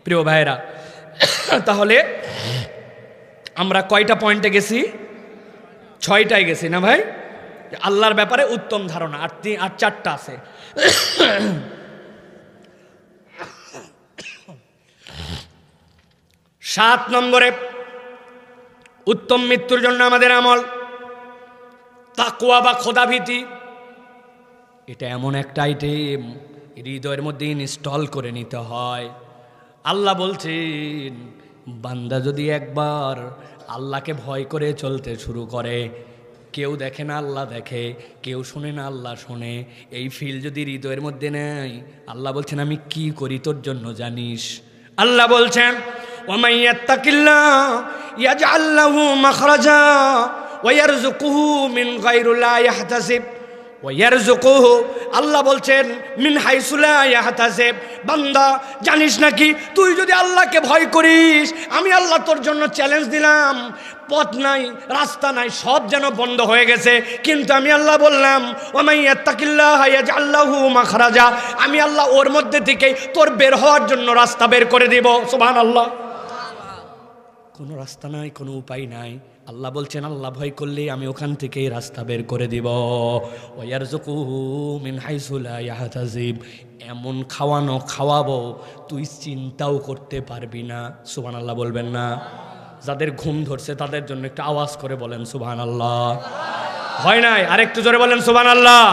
প্রিয় ভাইয়েরা, তাহলে আমরা কয়টা পয়েন্টে গেছি? 6টায় গেছি না ভাই? আল্লাহর ব্যাপারে উত্তম ধারণা, আর 4টা আছে। 7 নম্বরে উত্তম মৃত্যুর জন্য আমাদের আমল তাকওয়া বা খোদাভীতি। এটা এমন একটা আইটেম হৃদয়ের মধ্যে ইনস্টল করে নিতে হয়। আল্লাহ বলছেন, বান্দা যদি একবার আল্লাহকে ভয় করে চলতে শুরু করে, কেউ দেখে না আল্লাহ দেখে, কেউ শুনে না আল্লাহ শোনে, এই ফিল যদি হৃদয়ের মধ্যে নেই, আল্লাহ বলছেন আমি কি করি তোর জন্য জানিস? আল্লাহ বলছেন, ওয়ামান ইয়াত্তাকিল্লাহ ইয়াজআল লাহু মাখরাজা ওয়া ইয়ারযুকুহু মিন গায়রি লা ইয়াহতাসিব ওয়ারযুকুহু। আল্লাহ বলছেন মিন হাইসু লা ইয়াহতাসিব। বান্দা জানিস নাকি, তুই যদি আল্লাহকে ভয় করিস, আমি আল্লাহ তোর জন্য চ্যালেঞ্জ দিলাম, পথ নাই, রাস্তা নাই, সব যেন বন্ধ হয়ে গেছে, কিন্তু আমি আল্লাহ বললাম ওয়ামান ইয়াত্তাকিল্লাহ ইয়াজআল লাহু মাখরাজা, আমি আল্লাহ ওর মধ্যে থেকে তোর বের হওয়ার জন্য রাস্তা বের করে দেব। সুবহানাল্লাহ। কোনো রাস্তা নাই, কোনো উপায় নাই, আল্লাহ বলছেন আল্লাহ ভয় করলে আমি ওখান থেকে রাস্তা বের করে দিব। ওয়ারযুকুহু মিন হাইসু লা ইয়াহতাসিব, এমন খাওয়াবো তুই চিন্তাও করতে পারবি না। সুবহানাল্লাহ বলবেন না? যাদের ঘুম ধরছে তাদের জন্য একটু আওয়াজ করে বলেন সুবহানাল্লাহ। হয় নাই? আরেকটু জোরে বলেন সুবহানাল্লাহ,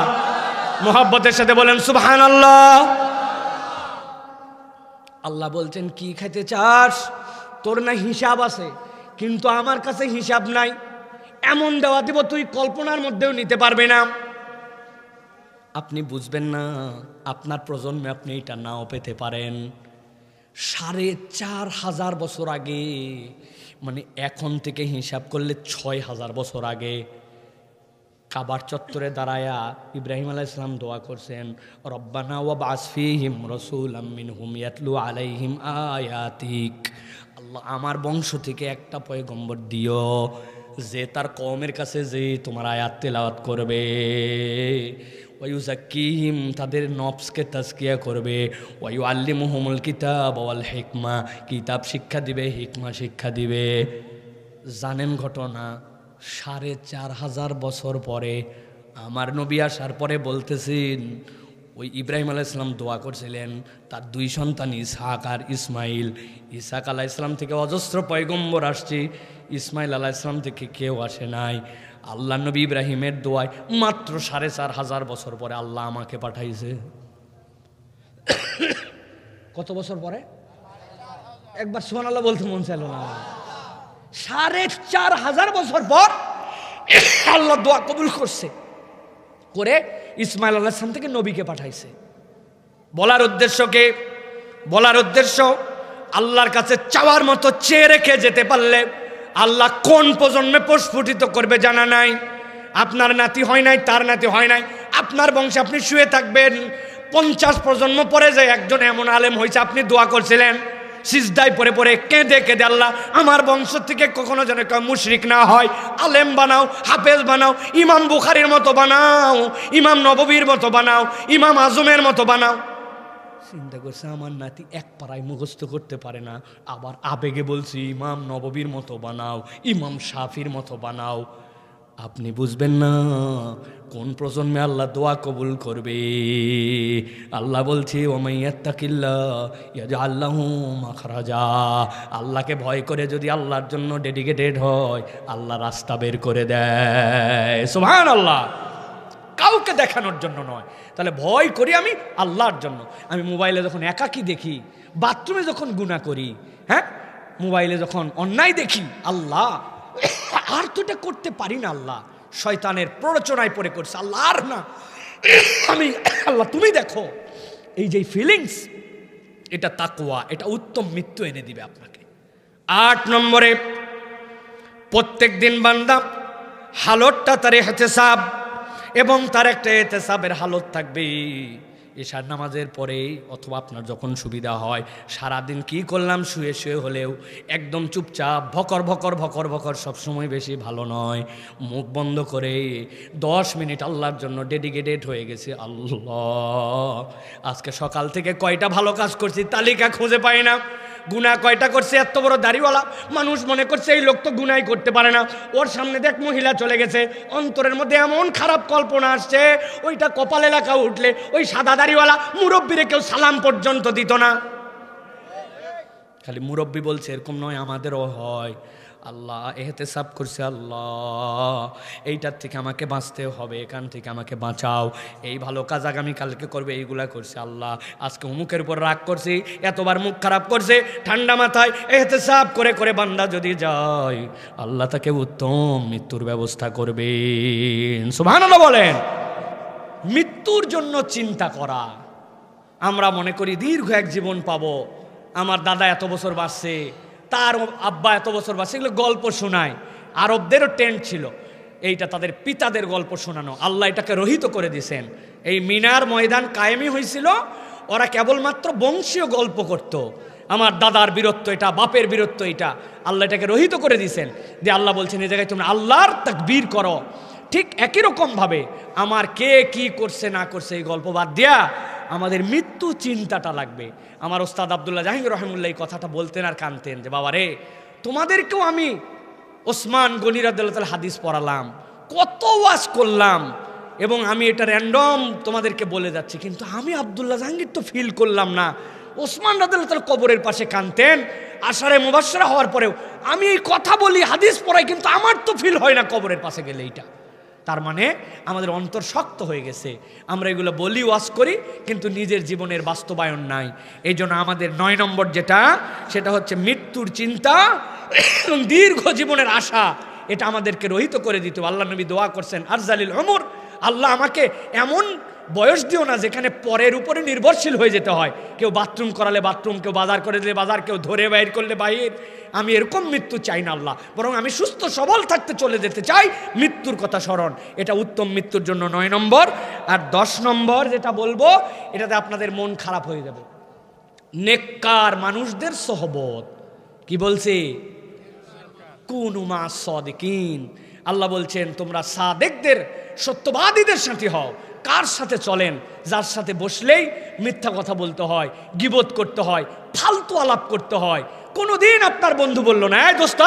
মোহাব্বতের সাথে বলেন সুবহানাল্লাহ। আল্লাহ বলছেন কি খেতে চাস? তোর না হিসাব আছে, কিন্তু আমার কাছে হিসাব নাই, এমন দেওয়া দিব তুই কল্পনার মধ্যেও নিতে পারবে না। আপনি বুঝবেন না, আপনার প্রজন্মে আপনি এটা নাও পেতে পারেন। 4,500 বছর আগে, মানে এখন থেকে হিসাব করলে 6,000 বছর আগে কাবার চত্বরে দাঁড়ায়া ইব্রাহিম আলাইহিস সালাম দোয়া করছেন, রব্বানা ওয়াবআস ফীহিম রাসূলাম মিনহুম ইয়াতলু আলাইহিম আয়াতিক। আল্লাহ, আমার বংশ থেকে একটা পয়গম্বর দিও যে তার কওমের কাছে যে তোমার আয়াত তেলাওয়াত করবে, ওয়ায়ুযাক্কিহিম, তাদের নফসকে তাজকিয়া করবে, ওয়ায়ুআল্লিমুহুমুল কিতাব ওয়াল হিকমা, কিতাব শিক্ষা দিবে, হিকমা শিক্ষা দিবে। জানেন ঘটনা, 4,500 বছর পরে আমার নবী আসার পরে বলতেছেন, ওই ইব্রাহিম আলাইহিস সালাম দোয়া করছিলেন তার 2 সন্তান ইসহাক আর ইসমাইল। ইসহাক আলাইহিস সালাম থেকে অজস্র পয়গম্বর আসছে, ইসমাইল আলাইহিস সালাম থেকে কেউ আসে নাই। আল্লাহ নবী ইব্রাহিমের দোয়ায় মাত্র 4,500 বছর পরে আল্লাহ আমাকে পাঠাইছে। কত বছর পরে? একবার সুবহানাল্লাহ বলতে মন চাইল না। 4,500 বছর পর আল্লাহ দোয়া কবুল করছে, করে ইসমাইল আলাইহিস সালাম থেকে নবীকে পাঠাইছে। বলার উদ্দেশ্যকে, বলার উদ্দেশ্য আল্লাহর কাছে চাওয়ার মতো চেয়ে রেখে যেতে পারলে আল্লাহ কোন প্রজন্মে প্রস্ফুটিত করবে জানা নাই। আপনার নাতি হয় নাই, তার নাতি হয় নাই, আপনার বংশে আপনি শুয়ে থাকবেন, 50 প্রজন্ম পরে যে একজন এমন আলেম হয়েছে, আপনি দোয়া করছিলেন সিজদায় পরে পরে কেঁদে কেঁদে, আল্লাহ আমার বংশ থেকে কখনো যেন কেউ মুশরিক না হয়, আলেম বানাও, হাফেজ বানাও, ইমাম বুখারীর মতো বানাও, ইমাম নববীর মতো বানাও, ইমাম আজমের মতো বানাও। চিন্তা করছে আমার নাতি এক পাড়ায় মুখস্থ করতে পারে না, আবার আবেগে বলছি ইমাম নববীর মতো বানাও, ইমাম শাফির মতো বানাও। আপনি বুঝবেন না কোন প্রজন্মে আল্লাহ দোয়া কবুল করবে। আল্লাহ বলছে ওমাইয়াত্তাকিল্লাহ ইয়াজআল লাহু মাখরাজা, আল্লাহকে ভয় করে যদি আল্লাহর জন্য ডেডিকেটেড হয়, আল্লাহ রাস্তা বের করে দেয়। সুবহানাল্লাহ, কাউকে দেখানোর জন্য নয়। তাহলে ভয় করি আমি আল্লাহর জন্য। আমি মোবাইলে যখন একাকী দেখি, বাথরুমে যখন গুনাহ করি, হ্যাঁ, মোবাইলে যখন অন্যায় দেখি, আল্লাহ আর তো এটা করতে পারি না, আল্লাহ শয়তানের প্ররোচনায় পড়ে করছে, আল্লাহ আর না, আমি আল্লাহ তুমি দেখো। এই যে ফিলিংস, এটা তাকওয়া, এটা উত্তম মৃত্যু এনে দিবে আপনাকে। 8 নম্বরে, প্রত্যেক দিন বান্দা হালতটা তার ইহতিসাব, এবং তার একটা ইহতিসাবের হালত থাকবে। এশার নামাজের পরে অথবা আপনার যখন সুবিধা হয়, সারাদিন কি করলাম, শুয়ে শুয়ে হলেও একদম চুপচাপ, ভকর ভকর ভকর ভকর সবসময় বেশি ভালো নয়, মুখ বন্ধ করে 10 মিনিট আল্লাহর জন্য ডেডিকেটেড হয়ে গেছে। আল্লাহ আজকে সকাল থেকে কয়টা ভালো কাজ করছি তালিকা খুঁজে পাই না, গুনাহ কয়টা করছে, এত বড় দাড়িওয়ালা মানুষ মনে করছে এই লোক তো গুনাই করতে পারে না, ওর সামনে দেখ মহিলা চলে গেছে, অন্তরের মধ্যে এমন খারাপ কল্পনা আসছে, ওইটা কপাল এলাকা উঠলে ওই সাদা দাড়িওয়ালা মুরব্বীরে কেউ সালাম পর্যন্ত দিত না। খালি মুরব্বী বলছে এরকম নয়, আমাদেরও হয়। আল্লাহ এহতেসাব করছে, আল্লাহ এইটার থেকে আমাকে বাঁচতে হবে, এখান থেকে আমাকে বাঁচাও, এই ভালো কাজ আগামীকালকে করবে, এইগুলা করছে। আল্লাহ আজকে অমুকের উপর রাগ করছি, এতবার মুখ খারাপ করছে, ঠান্ডা মাথায় এহতেসাব করে করে বান্দা যদি যায়, আল্লাহ তাকে উত্তম মৃত্যুর ব্যবস্থা করবেন। সুবহানাল্লাহ বলেন। মৃত্যুর জন্য চিন্তা করা, আমরা মনে করি দীর্ঘ এক জীবন পাবো, আমার দাদা এত বছর বাঁচছে, তার আব্বা এত বছর বাঁচছে, এগুলো গল্প শোনায়। আরবদেরও টেন্ট ছিল, এইটা তাদের পিতাদের গল্প শোনানো। আল্লাহ এটাকে রহিত করে দিয়েছেন। এই মিনার ময়দান কায়েমই হয়েছিল, ওরা কেবলমাত্র বংশীয় গল্প করত, আমার দাদার বীরত্ব এটা, বাপের বীরত্ব এটা। আল্লাহ এটাকে রহিত করে দিয়েছেন, যে আল্লাহ বলছেন এই জায়গায় তোমরা আল্লাহর তাকবীর করো। ঠিক একই রকমভাবে আমার কে কি করছে না করছে এই গল্প বাদ দিয়া আমাদের মৃত্যু চিন্তাটা লাগবে। আমার ওস্তাদ আব্দুল্লাহ জাহাঙ্গীর রহমতুল্লাহ এই কথাটা বলতেন আর কানতেন, যে বাবা রে, তোমাদেরকেও আমি ওসমান গনি রাদিয়াল্লাহু তাআলা হাদিস পড়ালাম, কত ওয়াজ করলাম, এবং আমি এটা র্যান্ডম তোমাদেরকে বলে যাচ্ছি, কিন্তু আমি আব্দুল্লাহ জাহাঙ্গীর তো ফিল করলাম না। ওসমান রাদিয়াল্লাহু তাআলা কবরের পাশে কানতেন, আশারে মুবাশশারা হওয়ার পরেও আমি এই কথা বলি, হাদিস পড়াই, কিন্তু আমার তো ফিল হয় না কবরের পাশে গেলে। এইটা তার মানে আমাদের অন্তর শক্ত হয়ে গেছে। আমরা এগুলো বলি, ওয়াজ করি, কিন্তু নিজের জীবনের বাস্তবায়ন নাই। এই জন্য আমাদের 9 নম্বর যেটা, সেটা হচ্ছে মৃত্যুর চিন্তা এবং দীর্ঘ জীবনের আশা, এটা আমাদেরকে রহিত করে দিতে। আল্লাহ নবী দোয়া করছেন আরজালিল উমর, আল্লাহ আমাকে এমন বয়স দিও না যেখানে পরের উপরে নির্ভরশীল হয়ে যেতে হয়। কেউ বাথরুম করালে বাথরুম, কেউ বাজার করে দিলে বাজার, কেউ ধরে বাইর করলে বাইর। আমি এরকম মৃত্যু চাই না আল্লাহ, বরং আমি সুস্থ সবল থাকতে চলে যেতে চাই। মৃত্যুর কথা স্মরণ, এটা উত্তম মৃত্যুর জন্য 9 নম্বর। আর 10 নম্বর যেটা বলবো, এটাতে আপনাদের মন খারাপ হয়ে যাবে, নেককার মানুষদের সোহবত। কি বলছে? কুনু মা সাদিকিন। আল্লাহ বলছেন তোমরা সাদেকদের, সত্যবাদীদের সাথে হও। কার সাথে চলেন? যার সাথে বসলেই মিথ্যা কথা বলতে হয়, গীবত করতে হয়, ফালতু আলাপ করতে হয়। কোনোদিন আপনার বন্ধু বলল না, এই দোস্ত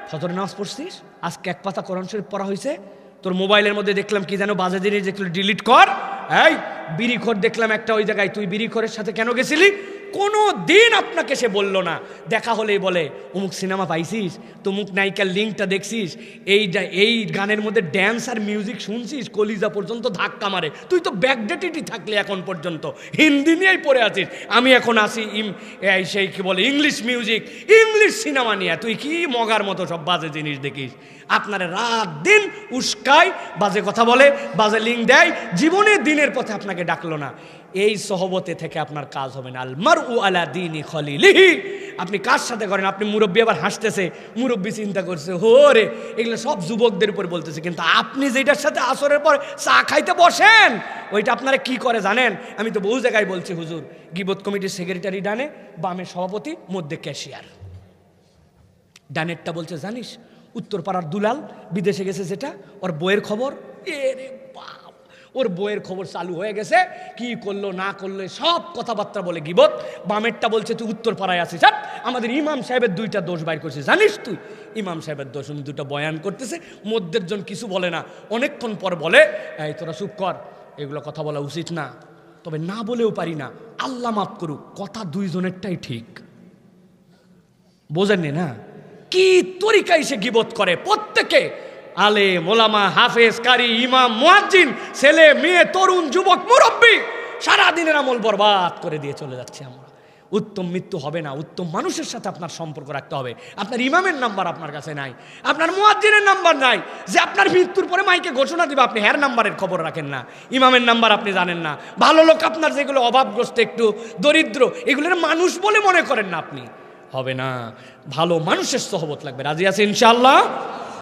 ফজর নামাজ পড়ছিস, আজকে এক পাতা কোরআন শরীফ পড়া হয়েছে, তোর মোবাইলের মধ্যে দেখলাম কি যেন বাজে জিনিস, দেখলো ডিলিট কর। এই বিড়িখোর দেখলাম একটা ওই জায়গায়, তুই বিড়িখোরের সাথে কেন গেছিলি? কোনো দিন আপনাকে সে বলল না। দেখা হলেই বলে অমুক সিনেমা পাইছিস, তমুক নায়িকার লিঙ্কটা দেখছিস, এই গানের মধ্যে ড্যান্স আর মিউজিক শুনছিস, কলিজা পর্যন্ত ধাক্কা মারে। তুই তো ব্যাকডেটেডই থাকলে এখন পর্যন্ত, হিন্দি নিয়েই পড়ে আছিস। আমি এখন আসি সেই কি বলে ইংলিশ মিউজিক, ইংলিশ সিনেমা নিয়ে তুই কি মগার মতো সব বাজে জিনিস দেখিস। আপনারা রাত দিন উস্কায়, বাজে কথা বলে, বাজে লিঙ্ক দেয়, জীবনে দিনের পথে আপনাকে ডাকলো না। এই সহবতে থেকে আপনার কাজ হবে না। আল মারউ আলা দীনি খলিলিহি। আপনি কার সাথে করেন? আপনি মুরব্বী আবার হাসতেছে, মুরব্বী চিন্তা করছে, হো রে এগুলো সব যুবকদের উপর বলতেছে, কিন্তু আপনি যেটার সাথে আসরের পর চা খাইতে বসেন ওইটা আপনারা কি করে জানেন? আমি তো বহু জায়গায় বলছি হুজুর, গিবত কমিটির সেক্রেটারি ডানে, বামে সভাপতি, মধ্যে ক্যাশিয়ার। ডানেরটা বলছে জানিস উত্তরপাড়ার দুলাল বিদেশে গেছে, যেটা ওর বইয়ের খবর, এরে বাপ, ওর বইয়ের খবর চালু হয়ে গেছে, কি করলো না করলো সব কথাবার্তা বলে গিবত। বামেরটা বলছে তুই উত্তরপাড়ায় আছিস, আমাদের ইমাম সাহেবের 2টা দোষ বাইর করছিস, জানিস তুই ইমাম সাহেবের দোষ। উনি 2টা বয়ান করতেছে, মধ্যের জন কিছু বলে না, অনেকক্ষণ পর বলে এই তোরা চুপ কর, এগুলো কথা বলা উচিত না। তবে না বলেও পারি না, আল্লাহ মাফ করুক, কথা 2 জনেরটাই ঠিক। বোঝেননি না কি তরিকায় সে গিবত করে? প্রত্যেকে আলেম, ওলামা, হাফেজ, কারি, ইমাম, মুয়াজ্জিন, ছেলে মেয়ে, তরুণ, যুবক, মুরব্বী, সারাদিনের আমল বরবাদ করে দিয়ে চলে যাচ্ছে আমরা। উত্তম মৃত্যু হবে না। উত্তম মানুষের সাথে আপনার সম্পর্ক রাখতে হবে। আপনার ইমামের নাম্বার আপনার কাছে নাই, আপনার মুয়াজ্জিনের নাম্বার নাই, যে আপনার মৃত্যুর পরে মাইকে ঘোষণা দিবে, আপনি হের নাম্বারের খবর রাখেন না, ইমামের নাম্বার আপনি জানেন না। ভালো লোক আপনার যেগুলো অভাবগ্রস্ত, একটু দরিদ্র, এগুলোর মানুষ বলে মনে করেন না, আপনি হবে না। ভালো মানুষের সোহবত লাগবে। রাজি আছে ইনশাআল্লাহ?